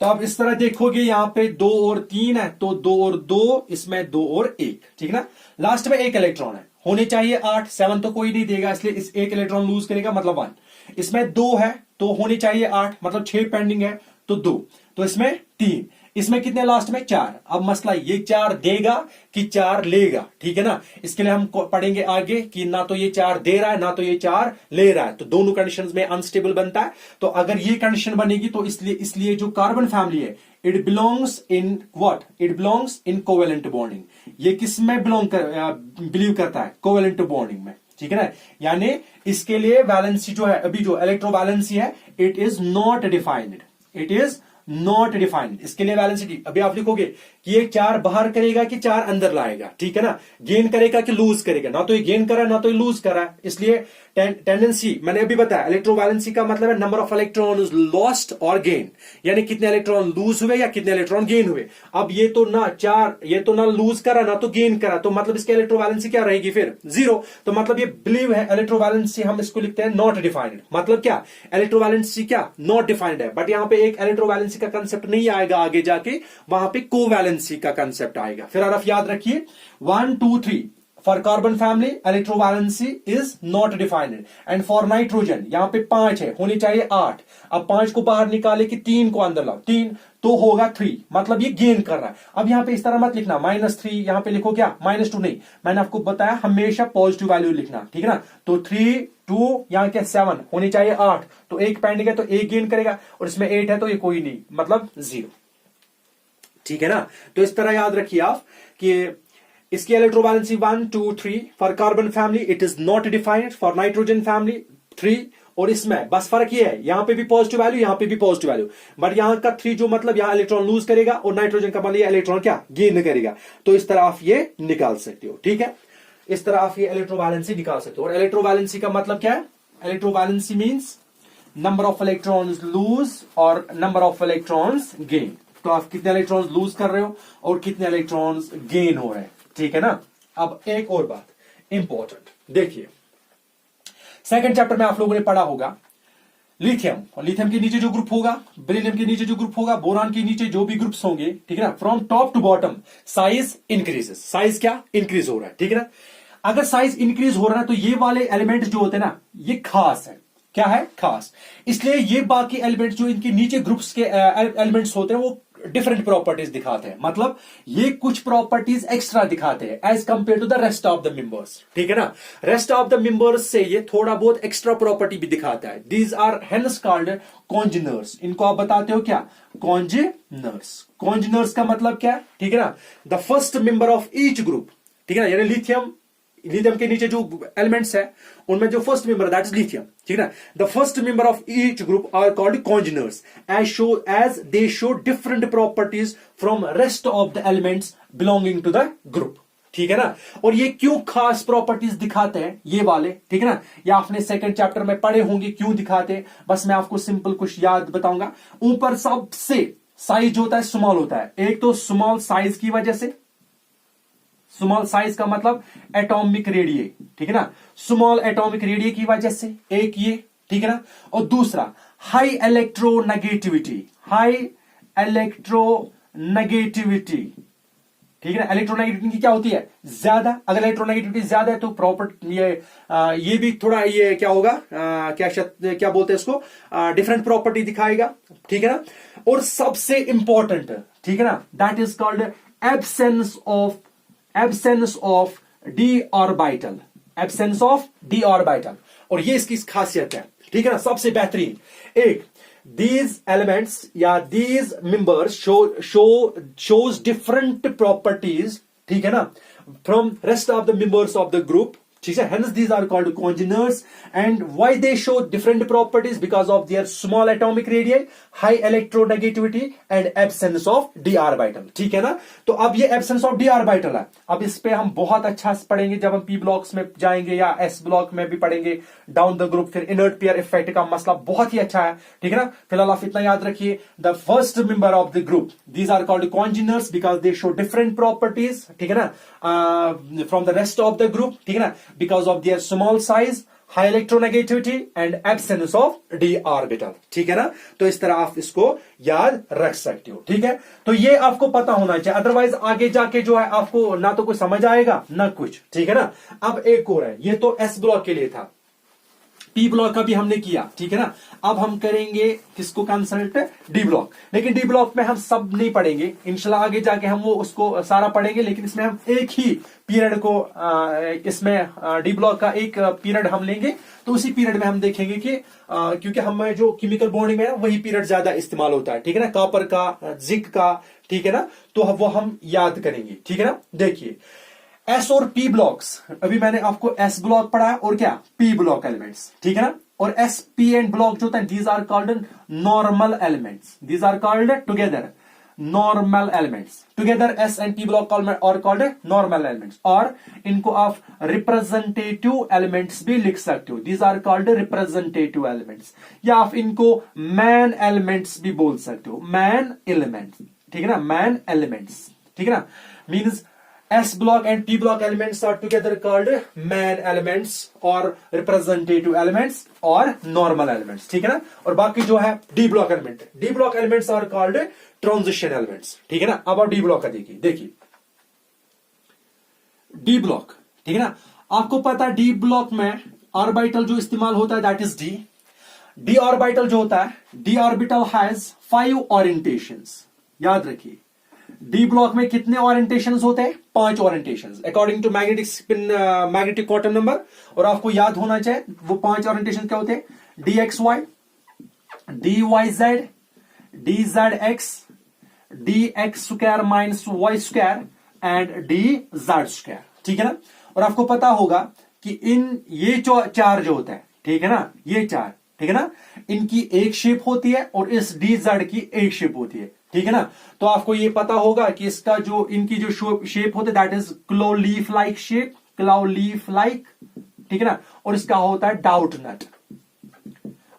तो आप इस तरह देखोगे, यहां पे 2 और 3 है, तो 2 और 2, इसमें 2 और 1। ठीक है ना, लास्ट में 1 इलेक्ट्रॉन है, होने चाहिए 8, 7 तो कोई नहीं देगा, इसलिए इस 1 इलेक्ट्रॉन लूज करेगा, मतलब 1। इसमें 2 है तो होने चाहिए 8, मतलब 6 पेंडिंग है, तो 2, तो इसमें 3, इसमें कितने लास्ट में 4। अब मसला ये 4 देगा कि 4 लेगा। ठीक है ना, इसके लिए हम पढ़ेंगे आगे कि ना तो ये 4 दे रहा है, ना तो ये 4 ले रहा है, तो दोनों कंडीशंस में अनस्टेबल बनता है। तो अगर ये कंडीशन बनेगी तो इसलिए जो कार्बन फैमिली है, it belongs in what, it belongs in covalent bonding. ये किस में बिलीव करता है, कोवेलेंट बॉन्डिंग में। ठीक है ना, यानी इसके लिए वैलेंसी जो है, अभी जो इलेक्ट्रो वैलेंसी है, it is not defined, it is not defined. इसके लिए वैलेंसिटी अभी आप लिखोगे कि ये 4 बाहर करेगा कि 4 अंदर लाएगा। ठीक है ना, गेन करेगा कि लूज करेगा, ना तो ये गेन कर रहा है ना तो ये लूज कर रहा है। इसलिए टेंडेंसी मैंने अभी बताया, इलेक्ट्रोवैलेंसी का मतलब है नंबर ऑफ इलेक्ट्रॉन लॉस्ट और गेन, यानी कितने इलेक्ट्रॉन लूज हुए या कितने इलेक्ट्रॉन गेन हुए। अब ये तो ना 4, ये तो ना लूज करा ना तो गेन करा, तो मतलब इसकी इलेक्ट्रोवैलेंसी क्या रहेगी फिर, 0। तो मतलब ये बिलीव है इलेक्ट्रोवैलेंसी, हम इसको लिखते हैं नॉट डिफाइंड। मतलब क्या, इलेक्ट्रोवैलेंसी क्या नॉट डिफाइंड है, बट यहां पे एक इलेक्ट्रोवैलेंसी का कंसेप्ट नहीं आएगा आगे जाके, वहां पे कोवैलेंसी का कंसेप्ट आएगा। फिर आप याद रखिए 1 2 3 for carbon family electrovalency is not defined, and for nitrogen यहां पे 5 है, होनी चाहिए 8। अब 5 को बाहर निकाले कि 3 को अंदर लाओ, 3 तो होगा 3, मतलब ये गेन कर रहा है। अब यहां पे इस तरह मत लिखना -3, यहां पे लिखो क्या -2, नहीं, मैंने आपको बताया हमेशा पॉजिटिव वैल्यू लिखना। ठीक है ना, तो 3 2 यहां क्या 7, होनी चाहिए 8, तो 1 पेंडिंग है तो 1 गेन करेगा, और इसमें 8 है तो ये कोई नहीं, मतलब 0। ठीक है ना, तो इस तरह याद रखिए आप कि इसकी electrovalency 1 2 3 for carbon family it is not defined, for nitrogen family 3, और इसमें बस फर्क ये है, यहां पे भी पॉजिटिव वैल्यू, यहां पे भी पॉजिटिव वैल्यू, बट यहां का 3 जो मतलब यहां इलेक्ट्रॉन लूज करेगा, और नाइट्रोजन का मतलब इलेक्ट्रॉन क्या गेन करेगा। तो इस तरह आप ये निकाल सकते हो। ठीक है, इस तरह आप ये इलेक्ट्रोवैलेंसी निकाल सकते हो। और इलेक्ट्रोवैलेंसी का मतलब क्या है, electrovalency means number of electrons loose और नंबर ऑफ इलेक्ट्रॉन्स गेन। तो आप कितने इलेक्ट्रॉन्स लूज कर रहे हो और कितने इलेक्ट्रॉन्स गेन हो रहे हैं। ठीक है ना, अब एक और बात इंपॉर्टेंट देखिए, सेकंड चैप्टर में आप लोगों ने पढ़ा होगा लिथियम, और लिथियम के नीचे जो ग्रुप होगा, बेरिलियम के नीचे जो ग्रुप होगा, बोरान के नीचे जो भी ग्रुप्स होंगे, ठीक है ना, from top to bottom size increases, size क्या इंक्रीज हो रहा है। ठीक है ना, अगर साइज इंक्रीज हो रहा है तो ये वाले एलिमेंट जो होते हैं ना, ये खास है। क्या है, खास। इसलिए ये बाकी एलिमेंट्स जो इनके नीचे ग्रुप्स के एलिमेंट्स होते हैं वो डिफरेंट प्रॉपर्टीज दिखाते हैं, मतलब ये कुछ प्रॉपर्टीज एक्स्ट्रा दिखाते हैं as compare to the rest of the members. ठीक है ना, रेस्ट ऑफ द मेंबर्स से ये थोड़ा बहुत एक्स्ट्रा प्रॉपर्टी भी दिखाता है। These are hence called congeners. इनको आप बताते हो क्या, कॉन्जिनर्स। कॉन्जिनर्स का मतलब क्या है, ठीक है ना, the first member of each group. ठीक है ना, यानी लिथियम के नीचे जो एलिमेंट्स है उनमें जो first member that is lithium. ठीक है ना, the first member of each group are called congeners as they show different properties from rest of the elements belonging to the group. ठीक है ना, और ये क्यों खास प्रॉपर्टीज दिखाते हैं ये वाले, ठीक है ना, या आपने सेकंड चैप्टर में पढ़े होंगे क्यों दिखाते हैं, बस मैं आपको सिंपल कुछ याद बताऊंगा। ऊपर सबसे साइज होता है स्मॉल होता है, एक तो स्मॉल साइज की वजह से, स्मॉल साइज का मतलब एटॉमिक रेडिये, ठीक है ना, स्मॉल एटॉमिक रेडिये की वजह से एक ये, ठीक है ना, और दूसरा हाई इलेक्ट्रोनेगेटिविटी, हाई इलेक्ट्रोनेगेटिविटी। ठीक है ना, इलेक्ट्रोनेगेटिविटी क्या होती है, ज्यादा। अगर इलेक्ट्रोनेगेटिविटी ज्यादा है तो प्रॉपर्टी ये भी थोड़ा ये क्या होगा, क्या बोलते हैं इसको, डिफरेंट प्रॉपर्टी दिखाएगा। ठीक है ना, और सबसे इंपॉर्टेंट, ठीक है ना, that is called absence of D orbital, absence of D orbital. और ये इसकी खासियत है, ठीक है ना, सबसे बेहतरीन एक, these elements या these members shows different properties, ठीक है ना, from rest of the members of the group, ठीक है, hence these are called congeners। and why they show different properties? because of their small atomic radii, high electronegativity and absence of d orbital, ठीक है ना। तो अब ये absence of d orbital है, अब इस पे हम बहुत अच्छा पढ़ेंगे जब हम p ब्लॉक्स में जाएंगे या s ब्लॉक में भी पढ़ेंगे डाउन द ग्रुप। फिर इनर्ट पेयर इफेक्ट का मसला बहुत ही अच्छा है, ठीक है ना। फिलहाल आप इतना याद रखिए, the first member of the group, these are called congeners because they show different properties, ठीक है ना, from the rest of the group, ठीक है ना, because of their small size, high electronegativity and absence of d orbital, ठीक है ना। तो इस तरह आप इसको याद रख सकते हो, ठीक है। तो ये आपको पता होना चाहिए, अदरवाइज आगे जाके जो है आपको ना तो कुछ समझ आएगा ना कुछ, ठीक है ना। अब एक और है, ये तो s ब्लॉक के लिए था, पी ब्लॉक का भी हमने किया, ठीक है ना। अब हम करेंगे किसको कंसल्ट, डी ब्लॉक। लेकिन डी ब्लॉक में हम सब नहीं पढ़ेंगे, इंशाल्लाह आगे जाके हम वो उसको सारा पढ़ेंगे, लेकिन इसमें हम एक ही पीरियड को इसमें डी ब्लॉक का एक पीरियड हम लेंगे। तो उसी पीरियड में हम देखेंगे कि क्योंकि हमें जो केमिकल बॉन्डिंग में है वही पीरियड ज्यादा इस्तेमाल होता है, ठीक है ना, कॉपर का, जिंक का, ठीक है ना। तो वो हम याद करेंगे, ठीक है ना। देखिए एस और पी ब्लॉक्स, अभी मैंने आपको एस ब्लॉक पढ़ाया और क्या पी ब्लॉक एलिमेंट्स, ठीक है ना। और एस पी एंड ब्लॉक जो होता है, these are called normal elements, these are called together normal elements, together S and P block और कॉल्ड नॉर्मल एलिमेंट्स। और इनको आप रिप्रेजेंटेटिव एलिमेंट्स भी लिख सकते हो, these are called representative elements, या आप इनको मैन एलिमेंट्स भी बोल सकते हो, मैन एलिमेंट्स, ठीक है ना, मैन एलिमेंट्स, ठीक है ना। Means S block and P block elements are together called man elements or representative elements or normal elements, ठीक है ना। और बाकी जो है D block element, D block elements are called transition elements, ठीक है ना। अब आप D block का देखिए D block, ठीक है ना। आपको पता है D block में ऑर्बिटल जो इस्तेमाल होता है दैट इज D ऑर्बिटल जो होता है, D ऑर्बिटल हैज 5 ओरिएंटेशंस, याद रखिए। डी ब्लॉक में कितने ओरिएंटेशंस होते हैं, 5 orientations according to magnetic spin, magnetic quantum number. और आपको याद होना चाहिए वो 5 ओरिएंटेशन क्या होते हैं, D X Y, D Y Z, D Z X, D X square minus Y square and D Z square, ठीक है ना। और आपको पता होगा कि ये 4 जो होता है, ठीक है ना, ये 4, ठीक है ना, इनकी एक शेप होती है और इस डी जेड की एक शेप होती है, ठीक है ना। तो आपको ये पता होगा कि इसका जो इनकी जो शेप होती है that is cloverleaf like shape, cloverleaf like, ठीक है ना। और इसका होता है डाउट नट।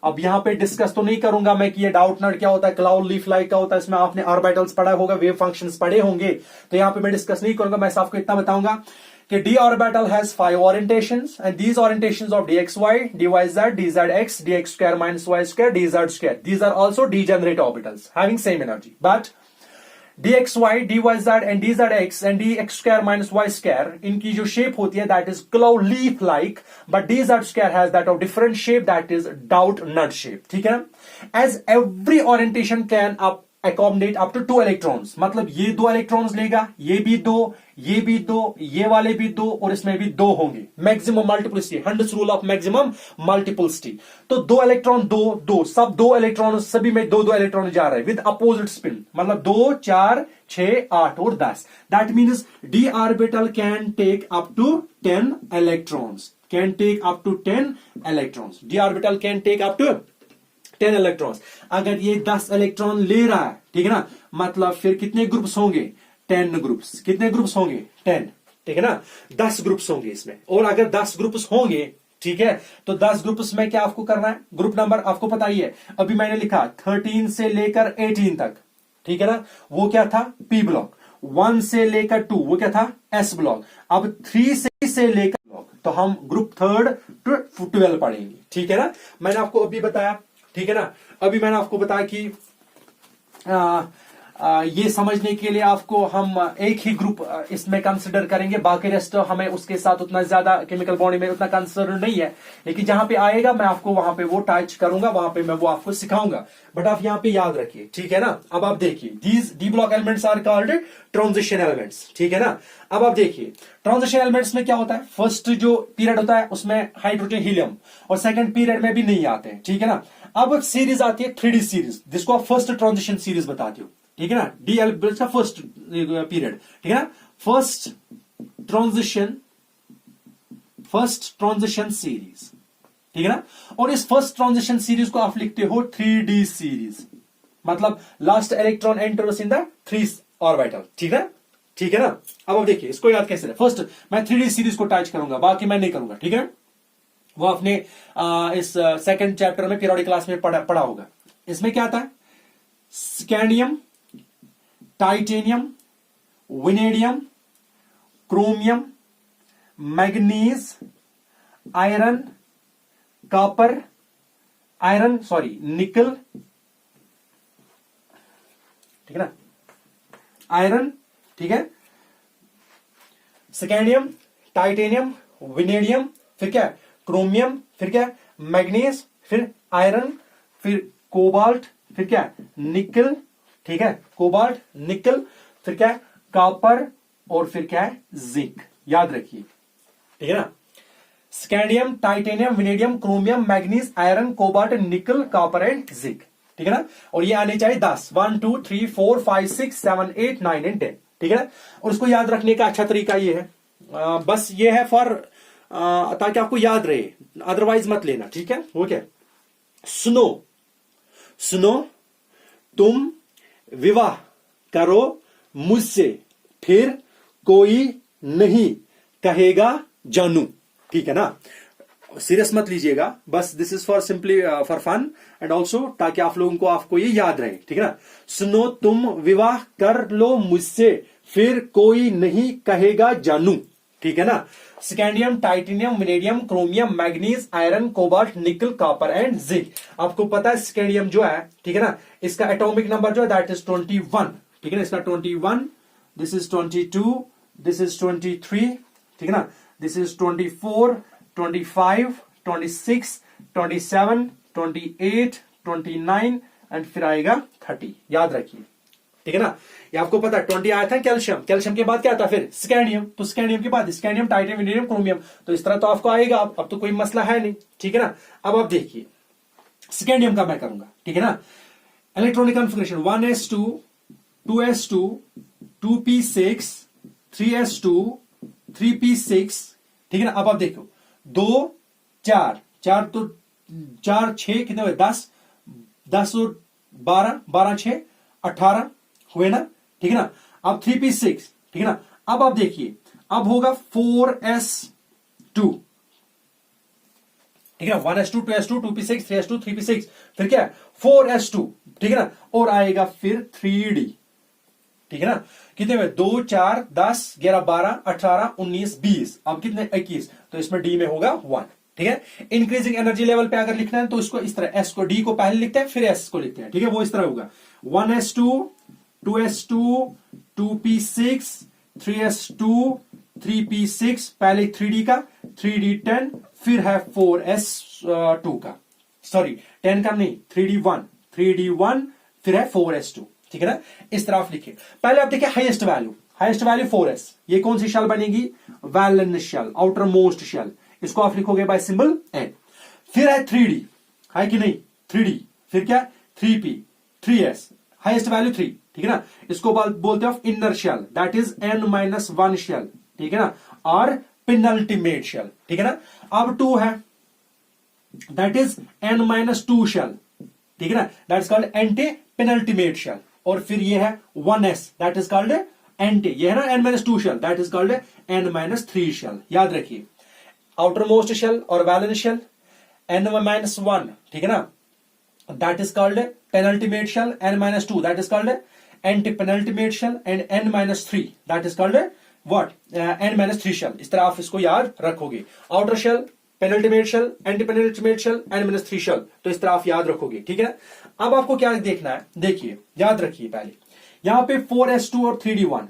अब यहां पे डिस्कस तो नहीं करूंगा मैं कि ये डाउट नट क्या होता है, क्लाउड लीफ लाइक क्या होता है, इसमें आपने ऑर्बिटल्स पढ़ा होगा, वेव फंक्शंस पढ़े होंगे, तो यहां पे मैं डिस्कस नहीं करूंगा। मैं आपको इतना बताऊंगा कि d orbital has 5 orientations and these orientations of dxy, dyz, dzx, dx square minus y square, dz square, these are also degenerate orbitals having same energy. But dxy, dyz and dzx and dx square minus y square, इनकी जो shape होती है that is cloud leaf like, but dz square has that of different shape that is doubt nut shape, ठीक है। As every orientation can accommodate up to 2 electrons, मतलब ये 2 electrons लेगा, ये भी 2, ये भी 2, ये वाले भी 2 और इसमें भी 2 होंगे। Maximum multiplicity, Hund's rule of maximum multiplicity. तो 2 इलेक्ट्रॉन 2 सब 2 इलेक्ट्रॉन, सभी में 2 इलेक्ट्रॉन जा रहे हैं विद अपोजिट स्पिन, मतलब 2, 4, 6, 8 और 10। That means D orbital can take up to 10 electrons, can take up to 10 electrons, D orbital can take up to 10 electrons. अगर ये 10 इलेक्ट्रॉन ले रहा है, ठीक है ना, मतलब फिर कितने ग्रुप्स होंगे, 10 ग्रुप्स। कितने ग्रुप्स होंगे, 10, ठीक है ना, 10 ग्रुप्स होंगे इसमें। और अगर 10 ग्रुप्स होंगे, ठीक है, तो 10 ग्रुप्स में क्या आपको करना है, ग्रुप नंबर आपको पता ही है, अभी मैंने लिखा 13 से लेकर 18 तक, ठीक है ना, वो क्या था पी ब्लॉक। 1 से लेकर 2 वो क्या था एस ब्लॉक। अब 3 से लेकर ब्लॉक, तो हम ग्रुप 3 to 12 पढ़ेंगे, ठीक है ना। मैंने आपको अभी बताया, ठीक है ना, अभी मैंने आपको बताया कि ये समझने के लिए आपको हम एक ही ग्रुप इसमें कंसिडर करेंगे, बाकी रेस्ट हमें उसके साथ उतना ज्यादा केमिकल बॉन्डिंग में उतना कंसर्न नहीं है, लेकिन जहां पे आएगा मैं आपको वहां पे वो टच करूंगा, वहां पे मैं वो आपको सिखाऊंगा। बट आप यहाँ पे याद रखिए, ठीक है ना। अब आप देखिए, these D block elements are called transition elements, ठीक है ना। अब आप देखिए ट्रांजिशन एलिमेंट्स में क्या होता है, फर्स्ट जो पीरियड होता है उसमें हाइड्रोजन हीलियम, और सेकंड पीरियड में भी नहीं आते हैं, ठीक है ना। अब सीरीज आती है 3D सीरीज, जिसको आप फर्स्ट ट्रांजिशन सीरीज बताते हो, ठीक है ना। डीएल का फर्स्ट पीरियड, ठीक है ना। फर्स्ट ट्रांजिशन सीरीज, ठीक है ना। और इस फर्स्ट ट्रांजिशन सीरीज को आप लिखते हो 3D सीरीज, मतलब last electron enters in the 3 orbital, ठीक है, ठीक है ना। अब आप देखिए इसको याद कैसे, फर्स्ट मैं 3D सीरीज को टच करूंगा, बाकी मैं नहीं करूंगा, ठीक है। वो आपने इस सेकंड चैप्टर में पीरियोडिक क्लास में पढ़ा होगा। इसमें क्या आता है, scandium, titanium, vanadium, chromium, manganese, iron, copper, nickel, ठीक है ना, आयरन, ठीक है, स्कैंडियम, टाइटेनियम, विनेडियम, फिर क्या, क्रोमियम, फिर क्या, मैग्नीज, फिर आयरन, फिर कोबाल्ट, फिर क्या, निकल, ठीक है, कोबाल्ट, निकल, फिर क्या, कॉपर, और फिर क्या है, जिंक। याद रखिए, ठीक है ना। Scandium, titanium, vanadium, chromium, manganese, iron, cobalt, nickel, copper and zinc, ठीक है ना। और ये आने चाहिए 10, 1 2 3 4 5 6 7 8 9 एंड 10, ठीक है ना। और उसको याद रखने का अच्छा तरीका ये है, बस ये है फॉर ताकि आपको याद रहे, अदरवाइज मत लेना, ठीक है। वो क्या, सुनो तुम विवाह करो मुझसे, फिर कोई नहीं कहेगा जानू, ठीक है ना। सीरियस मत लीजिएगा, बस this is for simply for fun and also ताकि आप लोगों को आपको ये याद रहे, ठीक है ना। सुनो तुम विवाह कर लो मुझसे, फिर कोई नहीं कहेगा जानू, ठीक है ना। Scandium, titanium, vanadium, chromium, manganese, iron, cobalt, nickel, copper and zinc. आपको पता है स्कैंडियम जो है, ठीक है ना, इसका एटॉमिक नंबर जो है दैट इज 21, ठीक है ना। इसका 21, दिस इज 22, दिस इज 23, ठीक है ना, दिस इज 24, 25, 26, 27, 28, 29 एंड फिर आएगा 30। याद रखिए, ठीक है ना। ये आपको पता है 20 आया था कैल्शियम, कैल्शियम के बाद क्या आता है फिर स्कैंडियम, तो स्कैंडियम के बाद स्कैंडियम, टाइटेनियम, विनेडियम, क्रोमियम, तो इस तरह तो आपको आएगा। अब तो कोई मसला है नहीं, ठीक है ना। अब आप देखिए स्कैंडियम का मैं करूंगा, ठीक है ना। Electronic configuration 1s2, 2s2, 2p6, 3s2, 3p6, ठीक है ना। अब आप देखो 2 4 4 तो 4 6 कितने हुए, 10 10 और 12 12 6 18 हुए ना, ठीक है ना। अब 3p6, ठीक है ना। अब आप देखिए अब होगा 4s2, ठीक है ना। 1s2, 2s2, 2p6, 3s2, 3p6, फिर क्या है 4s2, ठीक है ना। और आएगा फिर 3d, ठीक है ना। कितने में 2 4 10 11 12 18 19 20, अब कितने 21, तो इसमें डी में होगा 1, ठीक है। इंक्रीजिंग एनर्जी लेवल पे अगर लिखना है तो इसको इस तरह, एस को डी को पहले लिखते हैं फिर एस को लिखते हैं, ठीक है। वो इस तरह होगा 1s2, 2s2, 2p6, 3s2, 3p6, पहले 3d का 3d10, फिर है 4s2 का, सॉरी 10 का नहीं 3d1, फिर है 4s2, ठीक है ना। इस तरह आप लिखिए। पहले आप देखिए हाईएस्ट वैल्यू 4s, ये कौन सी शेल बनेगी, valence shell, outermost shell, इसको आप लिखोगे बाय सिंबल n। फिर है 3d, है कि नहीं 3d, फिर क्या 3p, 3s, हाईएस्ट वैल्यू 3, ठीक है ना। इसको बोलते हैं inner shell, that is n-1 shell, ठीक है ना, और पेनल्टीमेट शेल, ठीक है ना। अब 2 है, दैट इज n-2 शेल, ठीक है ना, that is called anti penultimate shell. और फिर ये है 1s, that is called anti, ये है ना n-2 shell, that is called n-3 shell. याद रखिए आउटर मोस्ट शेल और वैलेंस शेल n-1, ठीक है ना, that is called penultimate shell, n-2 that is called anti penultimate shell, and n-3 that is called what, n-3 shell. इस तरह आप इसको याद रखोगे, outer shell, penultimate shell, anti penultimate shell, n-3 shell, तो इस तरह आप याद रखोगे, ठीक है ना। अब आपको क्या देखना है, देखिए याद रखिए पहले यहां पे 4s2 और 3d1,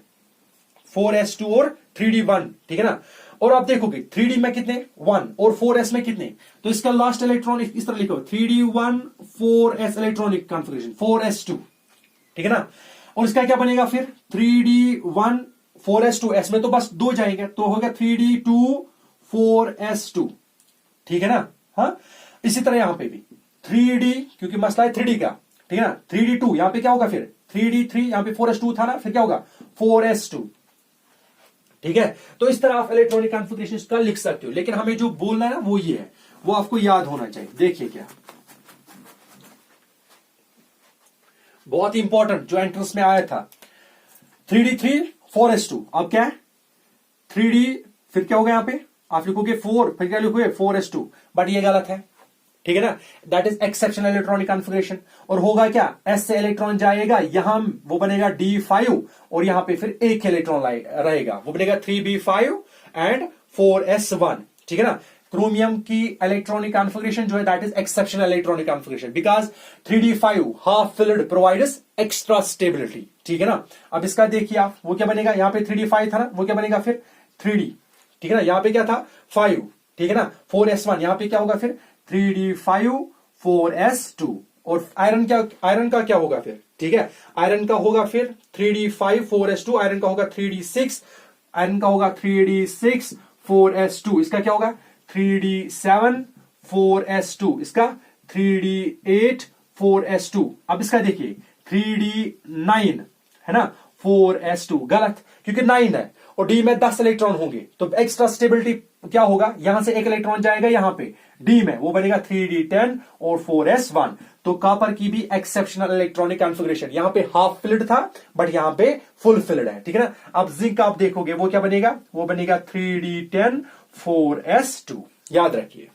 4s2 और 3d1, ठीक है ना। और आप देखोगे 3d में कितने 1 और 4s में कितने, तो इसका लास्ट इलेक्ट्रॉन इस तरह लिखो 3d1 4s electronic configuration 4s2, ठीक है ना। और इसका क्या बनेगा फिर 3d1 4s2, s में तो बस 2 जाएंगे तो होगा 3d2 4s2, ठीक है ना। हाँ, इसी तरह यहां पे भी 3d, क्योंकि मसला है 3d का, ठीक है ना। 3d2 यहां पे क्या होगा फिर 3d3, यहां पे 4s2 था ना, फिर क्या होगा 4s2, ठीक है। तो इस तरह आप इलेक्ट्रॉनिक कॉन्फ़िगरेशन का लिख सकते हो, लेकिन हमें जो बोलना है ना वो ये है, वो आपको याद होना चाहिए। देखिए क्या बहुत इंपॉर्टेंट जो एंट्रेंस में आया था 3d3 4s2, अब क्या है 3d, फिर क्या होगा यहां पे आप लिखोगे 4, फिर क्या लिखोगे 4s2, बट ये गलत है, ठीक है ना। That is exceptional electronic configuration. और होगा क्या, s से इलेक्ट्रॉन जाएगा यहां, वो बनेगा d5, और यहां पे फिर एक इलेक्ट्रॉन रहेगा, वो बनेगा 3b5 एंड 4s1, ठीक है ना। क्रोमियम की इलेक्ट्रॉनिक कॉन्फ़िगरेशन जो है that is exceptional electronic configuration, because 3d5 half filled provides extra stability, ठीक है ना। अब इसका देखिए आप, वो क्या बनेगा, यहां पे 3d5 था ना, वो क्या बनेगा फिर 3d, ठीक है ना। यहां पे क्या था 5, ठीक है ना। 4s1 यहां पे क्या होगा फिर 3d5 4s2, और आयरन का क्या होगा फिर, ठीक है। आयरन का होगा फिर 3d5 4s2, आयरन का होगा 3d6, आयरन का होगा 3d6 4s2, इसका क्या होगा 3d7 4s2, इसका 3d8 4s2। अब इसका देखिए 3d9 है ना 4s2, गलत, क्योंकि 9 है और डी में 10 इलेक्ट्रॉन होंगे, तो एक्स्ट्रा स्टेबिलिटी क्या होगा, यहां से एक इलेक्ट्रॉन जाएगा यहां पे डी में, वो बनेगा 3d10 और 4s1। तो कॉपर की भी एक्सेप्शनल इलेक्ट्रॉनिक कॉन्फ़िगरेशन, यहां पे हाफ फिल्ड था बट यहां पे फुल फिल्ड है, ठीक है ना। अब जिंक आप देखोगे वो क्या बनेगा, वो बनेगा 3d10 4s2, याद रखिए,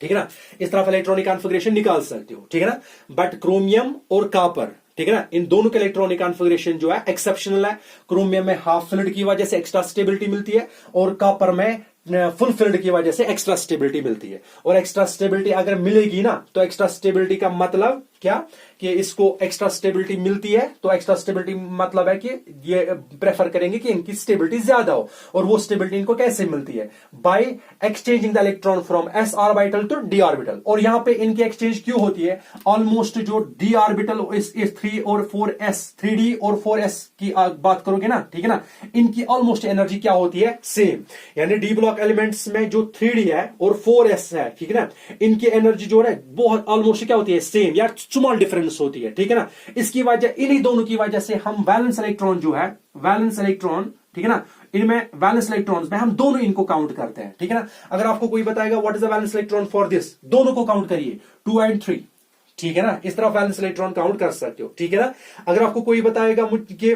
ठीक है ना। इस तरह इलेक्ट्रॉनिक कॉन्फ़िगरेशन निकाल सकते हो, ठीक है ना। बट क्रोमियम और कॉपर, ठीक है ना, इन दोनों के इलेक्ट्रॉनिक कॉन्फ़िगरेशन जो है एक्सेप्शनल है। क्रोमियम में हाफ फिल्ड की वजह से एक्स्ट्रा स्टेबिलिटी मिलती है, और कॉपर में फुल फिल्ड की वजह से एक्स्ट्रा स्टेबिलिटी मिलती है। और एक्स्ट्रा स्टेबिलिटी अगर मिलेगी ना, तो एक्स्ट्रा स्टेबिलिटी का मतलब क्या, कि इसको एक्स्ट्रा स्टेबिलिटी मिलती है, तो एक्स्ट्रा स्टेबिलिटी मतलब है कि ये प्रेफर करेंगे कि इनकी स्टेबिलिटी ज्यादा हो। और वो स्टेबिलिटी इनको कैसे मिलती है, by exchanging the electron from s orbital to d orbital. और यहां पे इनकी एक्सचेंज क्यों होती है, ऑलमोस्ट जो d ऑर्बिटल इस 3 और 4s 3d और 4s की बात करोगे ना, ठीक है ना, इनकी ऑलमोस्ट एनर्जी क्या होती है, सेम। यानी डी ब्लॉक एलिमेंट्स में जो 3d है और 4s है, ठीक है ना, इनकी एनर्जी जो है बहुत ऑलमोस्ट क्या होती है, सेम या स्मॉल डिफरेंस होती है, ठीक है ना। इसकी वजह, इन्हीं दोनों की वजह से हम वैलेंस इलेक्ट्रॉन जो है, वैलेंस इलेक्ट्रॉन, ठीक है ना, इनमें वैलेंस इलेक्ट्रॉन्स में हम दोनों इनको काउंट करते हैं, ठीक है ना। अगर आपको कोई बताएगा what is the valence electron for this, दोनों को काउंट करिए 2 and 3, ठीक है ना। इस तरह वैलेंस इलेक्ट्रॉन काउंट कर सकते हो, ठीक है ना। अगर आपको कोई बताएगा मुझे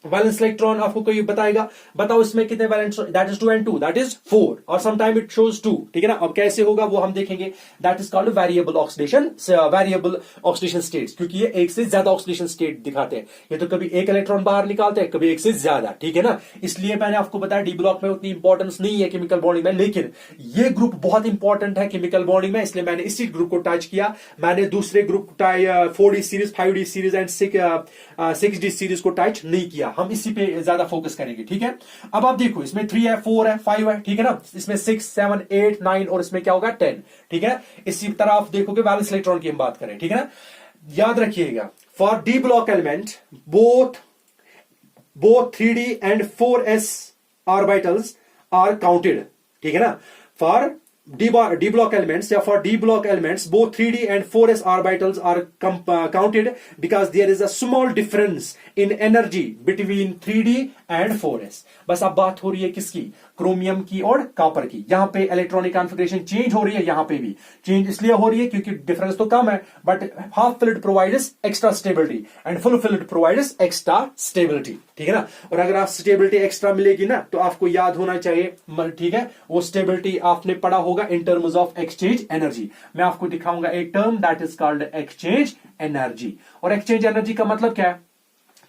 वैलेंस इलेक्ट्रॉन, आपको कोई बताएगा बताओ इसमें कितने valence, that is 2 and 2, that is 4, और समटाइम इट शोज 2, ठीक है ना। अब कैसे होगा वो हम देखेंगे, that is called variable oxidation, variable oxidation states, क्योंकि ये एक से ज्यादा ऑक्सीडेशन स्टेट दिखाते हैं। ये तो कभी एक इलेक्ट्रॉन बाहर निकालते हैं, कभी एक से ज्यादा, ठीक है ना। इसलिए मैंने आपको बताया डी ब्लॉक में उतनी इंपॉर्टेंस नहीं है केमिकल बॉन्डिंग में, लेकिन ये ग्रुप बहुत इंपॉर्टेंट है केमिकल बॉन्डिंग में, इसलिए मैंने इसी ग्रुप को टच किया। मैंने दूसरे group 4d series 5d series and 6d series को टच नहीं किया, हम इसी पे ज्यादा फोकस करेंगे, ठीक है। अब आप देखो इसमें 3 है 4 है 5 है, ठीक है ना, इसमें 6 7 8 9 और इसमें क्या होगा 10, ठीक है। इसी तरह आप देखोगे वैलेंस इलेक्ट्रॉन की हम बात करें, ठीक है ना। याद रखिएगा for D block element both 3d and 4s orbitals are counted, ठीक है ना। फॉर D block elements, या for D block elements both 3d and 4s orbitals are counted because there is a small difference in energy between 3d and 4s। बस अब बात हो रही है किसकी, क्रोमियम की और कॉपर की। यहां पे इलेक्ट्रॉनिक कॉन्फ़िगरेशन चेंज हो रही है, यहां पे भी चेंज इसलिए हो रही है क्योंकि डिफरेंस तो कम है, but half filled provides extra stability and full field provides extra stability, ठीक है ना। और अगर आप स्टेबिलिटी एक्स्ट्रा मिलेगी ना, तो आपको याद होना चाहिए, ठीक है, वो स्टेबिलिटी आपने पढ़ा होगा in terms of exchange energy. मैं आपको दिखाऊंगा एक term that is called exchange energy. और एक्सचेंज एनर्जी का मतलब क्या है,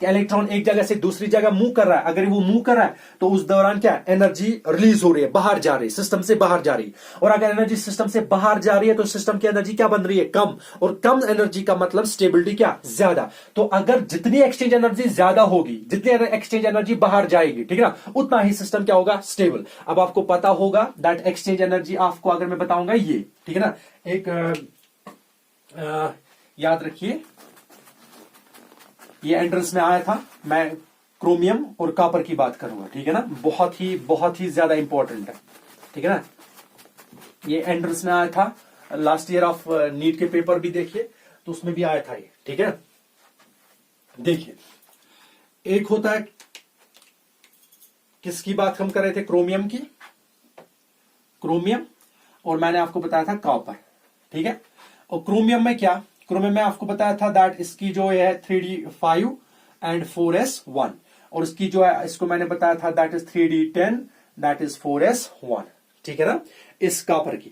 कि इलेक्ट्रॉन एक जगह से दूसरी जगह मूव कर रहा है, अगर वो मूव कर रहा है तो उस दौरान क्या एनर्जी रिलीज हो रही है, बाहर जा रही है, सिस्टम से बाहर जा रही है। और अगर एनर्जी सिस्टम से बाहर जा रही है तो सिस्टम की एनर्जी क्या बन रही है, कम। और कम एनर्जी का मतलब स्टेबिलिटी क्या, ज्यादा। तो अगर जितनी एक्सचेंज एनर्जी ज्यादा होगी, जितनी एक्सचेंज एनर्जी बाहर जाएगी, ठीक है ना, उतना ही सिस्टम क्या होगा, स्टेबल। अब आपको पता होगा दैट एक्सचेंज एनर्जी आपको अगर मैं बताऊंगा ये, ठीक है ना, एक याद रखिए ये एंट्रेंस में आया था, मैं क्रोमियम और कॉपर की बात करूंगा, ठीक है ना, बहुत ही ज्यादा इंपॉर्टेंट है, ठीक है ना। ये एंट्रेंस में आया था लास्ट ईयर ऑफ नीट के पेपर भी देखिए तो उसमें भी आया था ये, ठीक है। देखिए एक होता है, किसकी बात हम कर रहे थे, क्रोमियम की, क्रोमियम, और मैंने आपको बताया था कॉपर, ठीक है। और क्रोमियम में क्या, क्रोमियम में आपको बताया था दैट इसकी जो है 3d5 एंड 4s1, और इसकी जो है इसको मैंने बताया था that is 3d10 that is 4s1, ठीक है ना, इस कॉपर की।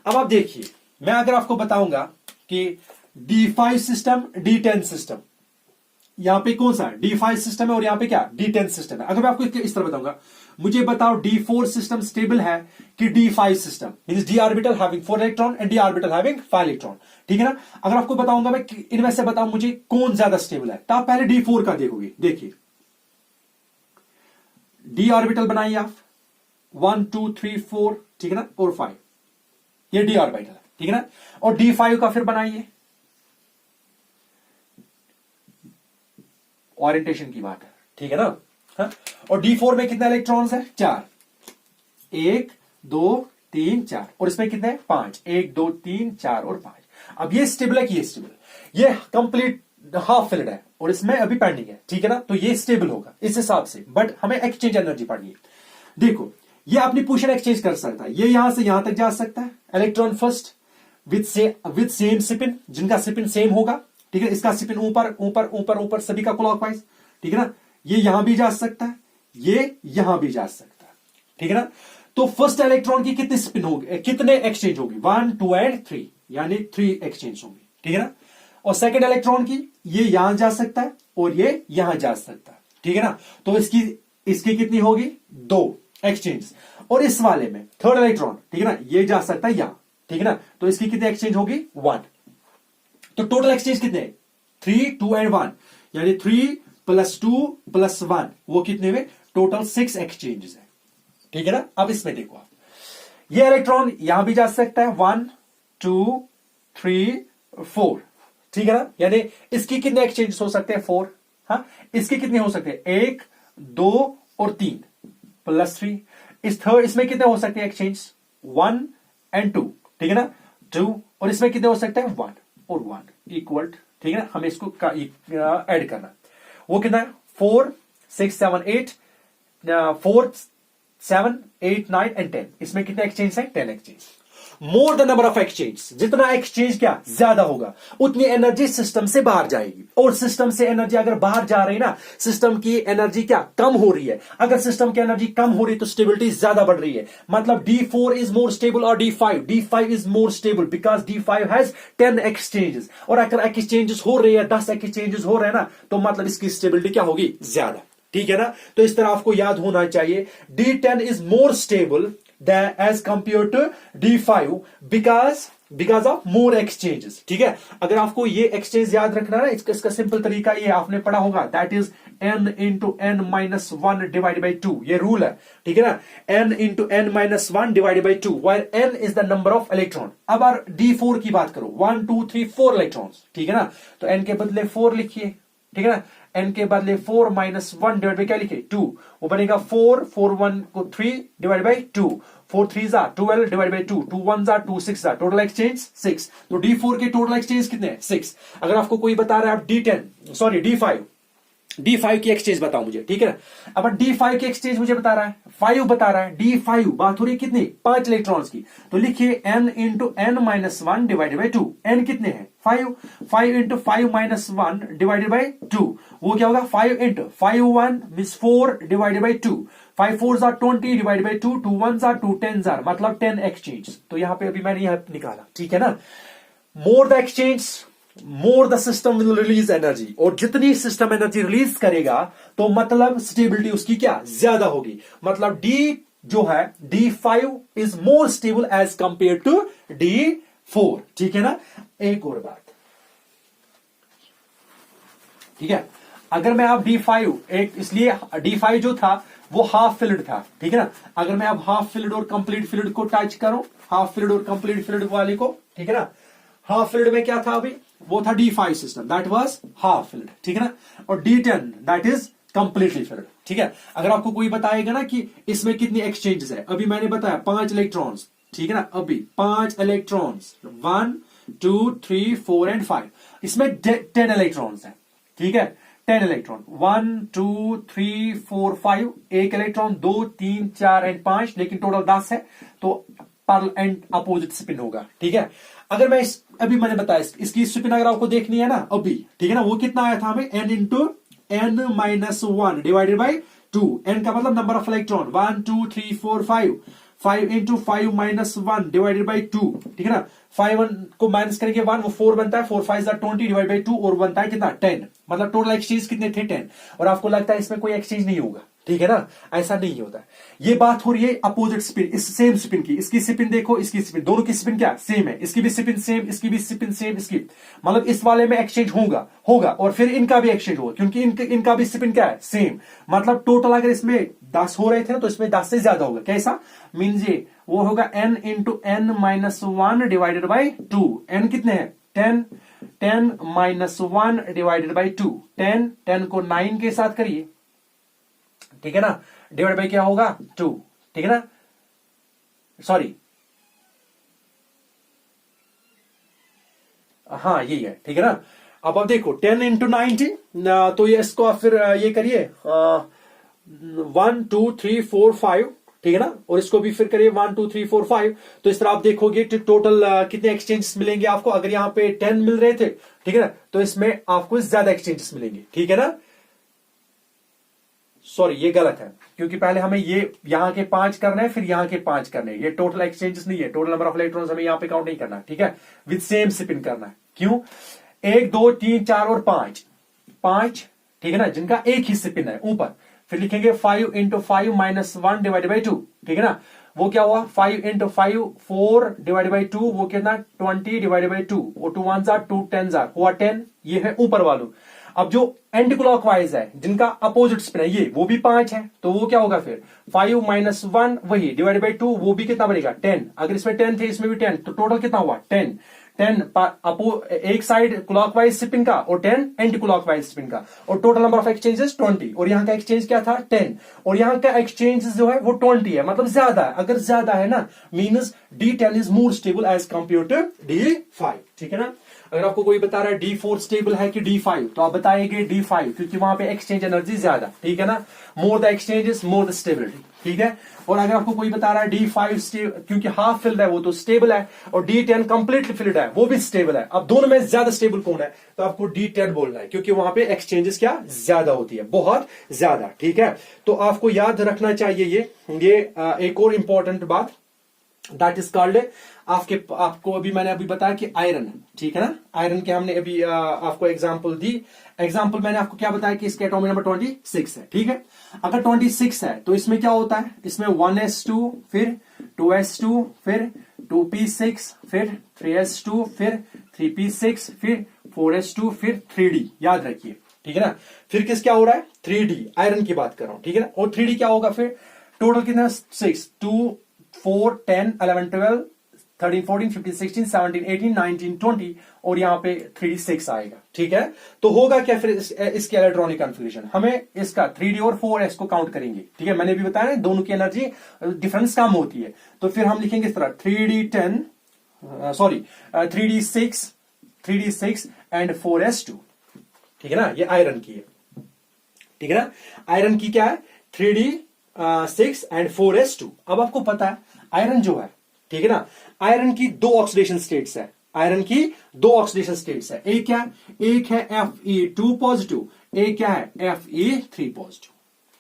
अब आप देखिए मैं अगर आपको बताऊंगा कि d5 सिस्टम d10 सिस्टम, यहां पे कौन सा d5 सिस्टम है और यहां पे क्या d10 सिस्टम है। अगर मैं आपको इस तरह बताऊंगा, मुझे बताओ d4 सिस्टम स्टेबल है कि d5 system, means d orbital having 4 electron and d orbital having 5 electron, ठीक है ना। अगर आपको बताऊंगा मैं इनमें से बताओ मुझे कौन ज्यादा स्टेबल है, तो आप पहले d4 का देखोगे। देखिए d ऑर्बिटल बनाइए आप 1 2 3 4, ठीक है ना, और 5, ये d ऑर्बिटल है, ठीक है ना। और d5 का फिर बनाइए, ओरिएंटेशन की बात है, ठीक है ना। हाँ? और d4 में कितने इलेक्ट्रॉन्स है, 4, 1 2 3 4, और इसमें कितने 5, 1 2 3 4 और 5। अब ये स्टेबल है कि ये स्टेबल, ये कंप्लीट हाफ फिल्ड है और इसमें अभी पेंडिंग है, ठीक है ना, तो ये स्टेबल होगा इस हिसाब से। बट हमें एक्सचेंज एनर्जी पढ़नी है। देखो ये अपनी पोजीशन एक्सचेंज कर सकता है, ये यहां से यहां तक जा सकता है, electron first with same spin, जिनका स्पिन सेम होगा, ठीक है। इसका स्पिन ऊपर ऊपर ऊपर ऊपर सभी का क्लॉकवाइज, ठीक है ना। ये यहां भी जा सकता है, ये यहां भी जा सकता है, ठीक है ना। तो फर्स्ट इलेक्ट्रॉन की कितनी स्पिन होगी, कितने एक्सचेंज होगी, 1 2 एंड 3, यानी 3 एक्सचेंज होंगी, ठीक है ना। और सेकंड इलेक्ट्रॉन की ये यहां जा सकता है और ये यहां जा सकता है, ठीक है ना। तो इसकी कितनी होगी, 2 एक्सचेंज। और इस वाले में थर्ड इलेक्ट्रॉन, ठीक है ना, ये जा सकता है यहां, ठीक है ना, तो इसकी कितनी एक्सचेंज होगी, 1। तो टोटल एक्सचेंज कितने, 3 2 एंड 1, यानी 3 + 2 + 1, वो कितने में, टोटल 6 एक्सचेंजेस है, ठीक है ना। अब इसमें देखो आप, ये इलेक्ट्रॉन यहां भी जा सकता है 1 2 3 4, ठीक है ना, यानी इसकी कितने एक्सचेंज हो सकते हैं, 4। हाँ, इसके कितने हो सकते हैं, 1 2 और 3 + 3। इस थर्ड इसमें कितने हो सकते हैं एक्सचेंज, 1 एंड 2, ठीक है ना, 2, और इसमें कितने हो सकते हैं, 1 और 1 इक्वल, ठीक है ना। हमें इसको ऐड करना, वो कितना है, 4 6 7 8, 4 7 8 9 एंड 10, इसमें कितने एक्सचेंज है, 10 exchange. More the number of exchange, जितना एक्सचेंज क्या ज्यादा होगा उतनी एनर्जी सिस्टम से बाहर जाएगी। और सिस्टम से एनर्जी अगर बाहर जा रही ना, सिस्टम की एनर्जी क्या कम हो रही है। अगर सिस्टम की एनर्जी कम हो रही है तो स्टेबिलिटी ज्यादा बढ़ रही है, मतलब d4 इज मोर स्टेबल और d5 is more stable because d5 has 10 exchanges. और अगर एक्सचेंजेस हो रही है, 10 एक्सचेंजेस हो रहे हैं ना, तो मतलब इसकी स्टेबिलिटी क्या होगी, ज्यादा, ठीक है ना। तो इस तरह आपको याद होना चाहिए, d10 is more stable as compared to d5 because of more exchanges, ठीक है। अगर आपको ये एक्सचेंज याद रखना है, इसका सिंपल तरीका ये आपने पढ़ा होगा, that is n into n minus 1 divided by 2, ये रूल है, ठीक है ना, n into n minus 1 divided by 2 where n is the number of electron। अब आप d4 की बात करो, 1 2 3 4 इलेक्ट्रॉन्स, ठीक है ना, तो n के बदले 4 लिखिए, ठीक है ना, n के बदले 4 minus 1 डिवाइड बाई क्या लिखे, 2, वो बनेगा 4 4 1 को 3 divide by 2, 4 3 12 divide by 2, 2 1 2 6, total exchange 6। तो d4 के टोटल एक्सचेंज कितने हैं, 6। अगर आपको कोई बता रहा है आप d5 की एक्सचेंज बताओ मुझे, ठीक है ना। अब d5 की एक्सचेंज मुझे बता रहा है, 5 बता रहा है, d5 बात हो रही है कितनी, 5 इलेक्ट्रॉन्स की, तो लिखिए n into n minus 1 divided by 2, n कितने हैं, 5 into 5 minus 1 डिवाइडेड बाई 2, वो क्या होगा, 5 into 5 1 means 4 divided by 2, 5 4 20 divided by 2, 2 1 2 10 मतलब 10 एक्सचेंज। तो यहां पे अभी मैंने यहां निकाला, ठीक है ना। More the exchange more the system will release energy, और जितनी सिस्टम एनर्जी रिलीज करेगा तो मतलब स्टेबिलिटी उसकी क्या ज्यादा होगी, मतलब डी जो है D5 is more stable as compare to D4, ठीक है ना। एक और बात, ठीक है, अगर मैं अब D5 एक, इसलिए D5 जो था वो हाफ फिल्ड था, ठीक है ना। अगर मैं अब हाफ फिल्ड और कंप्लीट फिल्ड को टच करूं, हाफ फिल्ड और कंप्लीट फिल्ड वाले को, ठीक है ना, हाफ फिल्ड में क्या था अभी, वो था D5 system, that was half filled, ठीक है ना, और D10 that is completely filled, ठीक है। अगर आपको कोई बताएगा ना कि इसमें कितनी एक्सचेंजेस है, अभी मैंने बताया 5 इलेक्ट्रॉन्स, ठीक है ना, अभी 5 इलेक्ट्रॉन्स 1 2 3 4 एंड 5, इसमें 10 इलेक्ट्रॉन्स है, ठीक है, 10 इलेक्ट्रॉन 1 2 3 4 5, एक इलेक्ट्रॉन 2 3 4 एंड 5, लेकिन टोटल 10 है, तो पैरेलल एंड अपोजिट स्पिन होगा, ठीक है। अगर मैं अभी मैंने बताया इसकी स्पिन अगर आपको देखनी है ना अभी, ठीक है ना, वो कितना आया था हमें n into n minus 1 divided by 2, n का मतलब number of electron 1 2 3 4 5, 5 into 5 minus 1 divided by 2, ठीक है ना, 5 को माइनस करेंगे 1, वो 4 बनता है, 4 5 20 डिवाइड बाई 2, और बनता है कितना 10, मतलब टोटल एक्सचेंज कितने थे 10, और आपको लगता है इसमें कोई एक्सचेंज नहीं होगा, ठीक है ना, ऐसा नहीं होता। ये बात हो रही है अपोजिट स्पिन, इस सेम स्पिन की, इसकी स्पिन देखो, इसकी स्पिन, दोनों की स्पिन क्या सेम है, इसकी भी स्पिन सेम, इसकी भी स्पिन सेम, इसकी मतलब इस वाले में एक्सचेंज होगा और फिर इनका भी एक्सचेंज होगा, क्योंकि इनका भी स्पिन क्या है सेम, मतलब टोटल अगर इसमें 10 हो रहे थे ना तो इसमें 10 से ज्यादा होगा, कैसा मीन्स ये वो होगा n into n minus 1 divided by 2, n कितने हैं 10, 10 माइनस 1 डिवाइडेड बाई 2, 10 को 9 के साथ करिए, ठीक है ना, डिवाइड बाई क्या होगा 2, ठीक है ना, सॉरी हाँ यही है, ठीक है ना। अब आप देखो 10 इंटू 90, तो ये इसको आप फिर ये करिए 1 2 3 4 5, ठीक है ना, और इसको भी फिर करिए 1 2 3 4 5, तो इस तरह आप देखोगे टोटल कितने एक्सचेंजेस मिलेंगे आपको, अगर यहाँ पे 10 मिल रहे थे, ठीक है ना, तो इसमें आपको ज्यादा एक्सचेंजेस मिलेंगे, ठीक है ना। सॉरी ये गलत है, क्योंकि पहले हमें ये यहां के 5 करना है, फिर यहां के 5 करने हैं, ये टोटल एक्सचेंजेस नहीं है, टोटल नंबर ऑफ इलेक्ट्रॉन्स हमें यहां पे काउंट नहीं करना, ठीक है, विद सेम स्पिन करना है, क्यों 1 2 3 4 और 5, ठीक है ना, जिनका एक ही स्पिन है ऊपर, फिर लिखेंगे 5 इंटू 5 माइनस 1 डिवाइड बाई 2, ठीक है ना, वो क्या हुआ 5 इंटू 5 4 डिवाइड बाई 2, वो कितना 20 डिवाइड बाई 2, वो 2 1 जार 2 10 जार हुआ 10, ये है ऊपर वालों। अब जो एंटी क्लॉकवाइज है, जिनका अपोजिट स्पिन है, ये वो भी 5 है, तो वो क्या होगा फिर 5 माइनस 1 वही डिवाइड बाई 2, वो भी कितना बनेगा 10, अगर इसमें 10 थे इसमें भी 10, तो टोटल कितना हुआ 10 एक साइड क्लॉकवाइज स्पिन का और 10 एंटी क्लॉकवाइज स्पिन का, और टोटल नंबर ऑफ एक्सचेंजेस 20, और यहाँ का एक्सचेंज क्या था 10, और यहाँ का एक्सचेंज जो है वो 20 है, मतलब ज्यादा है, अगर ज्यादा है ना means D10 is more stable as compare to D5, ठीक है ना। अगर आपको कोई बता रहा है D4 स्टेबल है कि D5, तो आप बताएंगे D5, क्योंकि वहां पे एक्सचेंज एनर्जी ज्यादा, ठीक है ना, more the exchanges more the stability, ठीक है। और अगर आपको कोई बता रहा है D5 क्योंकि हाफ फिल्ड है वो तो स्टेबल है, और D10 कंप्लीटली फिल्ड है वो भी स्टेबल है, अब दोनों में ज्यादा स्टेबल कौन है, तो आपको D10 बोलना है, क्योंकि वहां पे एक्सचेंजेस क्या ज्यादा होती है, बहुत ज्यादा, ठीक है। तो आपको याद रखना चाहिए ये एक और इंपॉर्टेंट बात, दैट इज कॉल्ड आपको अभी मैंने अभी बताया कि आयरन, ठीक है ना, आयरन के हमने अभी आपको एग्जांपल दी, एग्जांपल मैंने आपको क्या बताया कि इसके एटॉमिक नंबर 26 है, ठीक है। अगर 26 है तो इसमें क्या होता है, इसमें 1s2 फिर 2s2 फिर 2p6 फिर 3s2 फिर 3p6 फिर 4s2 फिर 3d, याद रखिए, ठीक है ना। फिर किस क्या हो रहा है 3d, आयरन की बात कर रहा हूं, ठीक है ना, और 3d क्या होगा फिर टोटल कितना 6 2 4 10 11 12 13 14 15 16 17 18 19 20, और यहां पे 3d6 आएगा, ठीक है। तो होगा क्या फिर इसके इलेक्ट्रॉनिक कन्फिगरेशन, हमें इसका 3d और 4s को काउंट करेंगे, ठीक है, मैंने भी बताया ना दोनों की एनर्जी डिफरेंस कम होती है, तो फिर हम लिखेंगे इस तरह 3d6 एंड 4s2, ठीक है ना, ये आयरन की है, ठीक है ना, आयरन की क्या है 3d6 एंड 4s2। अब आपको पता है आयरन जो है, ठीक है ना, आयरन की 2 ऑक्सीडेशन स्टेट्स है, आयरन की 2 ऑक्सीडेशन स्टेट्स है, एक क्या है, एक है Fe2 पॉजिटिव, एक क्या है Fe3 पॉजिटिव,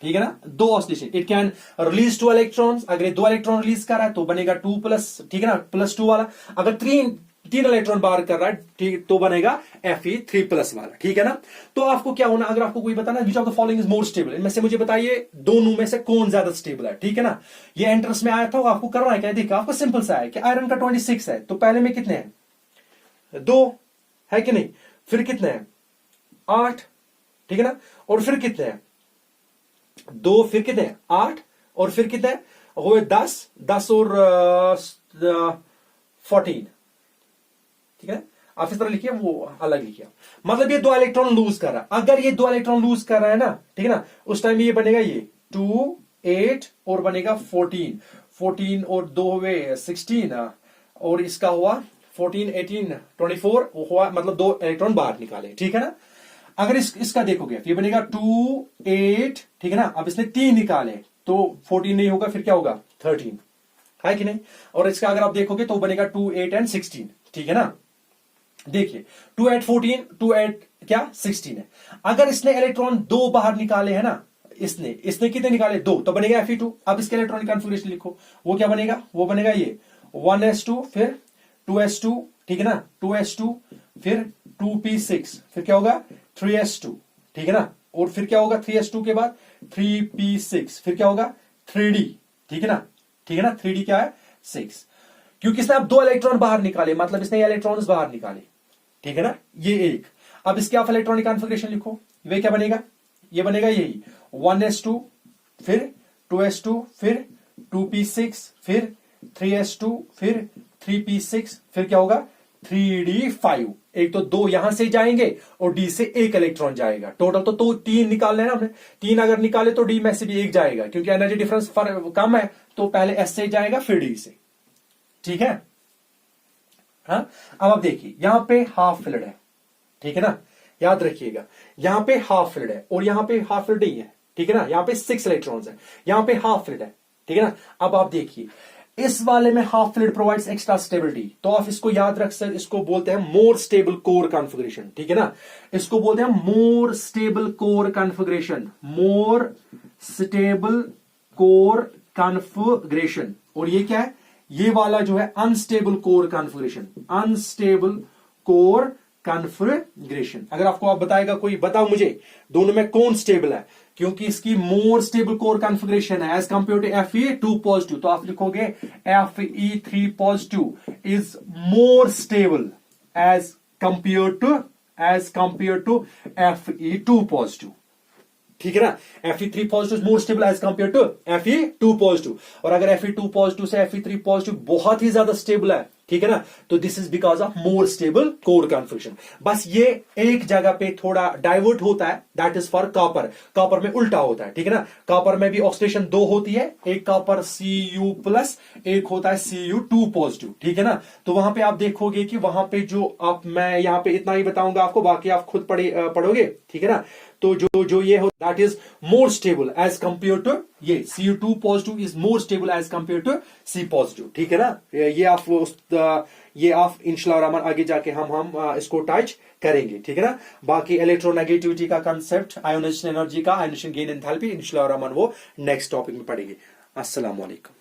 ठीक है ना, 2 oxidation, it can release 2 electrons, अगर 2 इलेक्ट्रॉन रिलीज कर रहा है तो बनेगा 2 प्लस, ठीक है ना, +2 वाला, अगर 3 3 इलेक्ट्रॉन बाहर कर रहा है, ठीक, तो बनेगा Fe3+ वाला, ठीक है ना। तो आपको क्या होना, अगर आपको कोई बताना which of the following is more stable, इनमें से मुझे बताइए दोनों में से कौन ज्यादा स्टेबल है, ठीक है ना। ये एंट्रेंस में आया था, आपको करना है क्या, देखिए आपको सिंपल सा है कि आयरन का 26 है, तो पहले में कितने हैं, 2 है कि नहीं, फिर कितने हैं 8, ठीक है ना, और फिर कितने हैं 2, फिर कितने हैं 8, और फिर कितने हुए 10 और 14, ठीक है। आप इस तरह लिखिए, वो अलग लिखिए, मतलब ये 2 इलेक्ट्रॉन लूज कर रहा है। अगर ये 2 इलेक्ट्रॉन लूज कर रहा है ना, ठीक है ना, उस टाइम ये बनेगा ये 2 8 और बनेगा 14 और 2 हुए 16, और इसका हुआ 14 18 24 हुआ, मतलब 2 इलेक्ट्रॉन बाहर निकाले, ठीक है ना। अगर इसका देखोगे ये बनेगा 2 8, ठीक है ना। अब इसने 3 निकाले तो 14 नहीं होगा, फिर क्या होगा 13, है कि नहीं। और इसका अगर आप देखोगे तो बनेगा 2 8 एंड 16, ठीक है ना। देखिए 2 8 14, 2 8 क्या 16 है। अगर इसने इलेक्ट्रॉन 2 बाहर निकाले है ना, इसने कितने निकाले 2, तो बनेगा Fe2। अब इसके इलेक्ट्रॉनिक कॉन्फ़िगरेशन लिखो, वो क्या बनेगा, वो बनेगा ये 1s2 फिर 2s2, ठीक है ना, 2s2 फिर 2p6, फिर क्या होगा 3s2, ठीक है ना, और फिर क्या होगा 3s2 के बाद 3p6, फिर क्या होगा 3d, ठीक है ना, ठीक है ना, 3d क्या है 6, क्योंकि इसने अब 2 इलेक्ट्रॉन बाहर निकाले, मतलब इसने इलेक्ट्रॉन्स बाहर निकाले, ठीक है ना, ये एक। अब इसके आप इलेक्ट्रॉनिक कॉन्फ़िगरेशन लिखो, वे क्या बनेगा, ये बनेगा यही 1s2 फिर 2s2 फिर 2p6 फिर 3s2 फिर 3p6, फिर क्या होगा 3d5। एक तो 2 यहां से जाएंगे और d से 1 इलेक्ट्रॉन जाएगा, टोटल तो 3 निकालना है ना हमने, 3 अगर निकाले तो d में से भी 1 जाएगा, क्योंकि एनर्जी डिफरेंस कम है, तो पहले s से जाएगा फिर d से, ठीक है। हाँ, अब आप देखिए यहां पे हाफ फिल्ड है, ठीक है ना, याद रखिएगा यहां पे हाफ फिल्ड है और यहां पे हाफ फिल्ड नहीं है, ठीक है ना। यहां पे 6 इलेक्ट्रॉन्स है, यहां पे हाफ फिल्ड है, ठीक है ना। अब आप देखिए इस वाले में half filled provides extra stability, तो आप इसको याद रख सकते, इसको बोलते हैं मोर स्टेबल कोर कॉन्फ़िगरेशन, ठीक है ना। इसको बोलते हैं मोर स्टेबल कोर कॉन्फ़िगरेशन, मोर स्टेबल कोर कॉन्फ़िगरेशन। और ये क्या है, ये वाला जो है unstable core configuration, unstable core configuration. अगर आपको आप बताएगा कोई, बताओ मुझे दोनों में कौन स्टेबल है, क्योंकि इसकी मोर स्टेबल कोर कॉन्फ़िगरेशन है एज कंपेयर टू Fe2+, तो आप लिखोगे Fe3+ is more stable as compare to Fe2+, ठीक है ना। Fe3+ more stable as compare to Fe2+, और अगर Fe2+ से Fe3+ बहुत ही ज्यादा स्टेबल है, ठीक है ना, तो this is because of more stable core configuration. बस ये एक जगह पे थोड़ा डाइवर्ट होता है, that is for copper, copper में उल्टा होता है, ठीक है ना। कॉपर में भी ऑक्सीडेशन 2 होती है, एक कॉपर Cu+, एक होता है Cu2+, ठीक है ना। तो वहां पे आप देखोगे कि वहां पे जो आप, मैं यहां पे इतना ही बताऊंगा आपको, बाकी आप खुद पढ़ोगे, ठीक है ना। तो जो ये हो that is more stable as compare to ये Cu2+ is more stable as compare to C+, ठीक है ना। ये आप इंशाल्लाह रहमान आगे जाके हम इसको टच करेंगे, ठीक है ना। बाकी इलेक्ट्रोनेगेटिविटी का कंसेप्ट, आयोनाइजेशन एनर्जी का, आयोनाइजेशन गेन एंथैल्पी, इंशाल्लाह रहमान वो नेक्स्ट टॉपिक में पढ़ेंगे। अस्सलाम वालेकुम।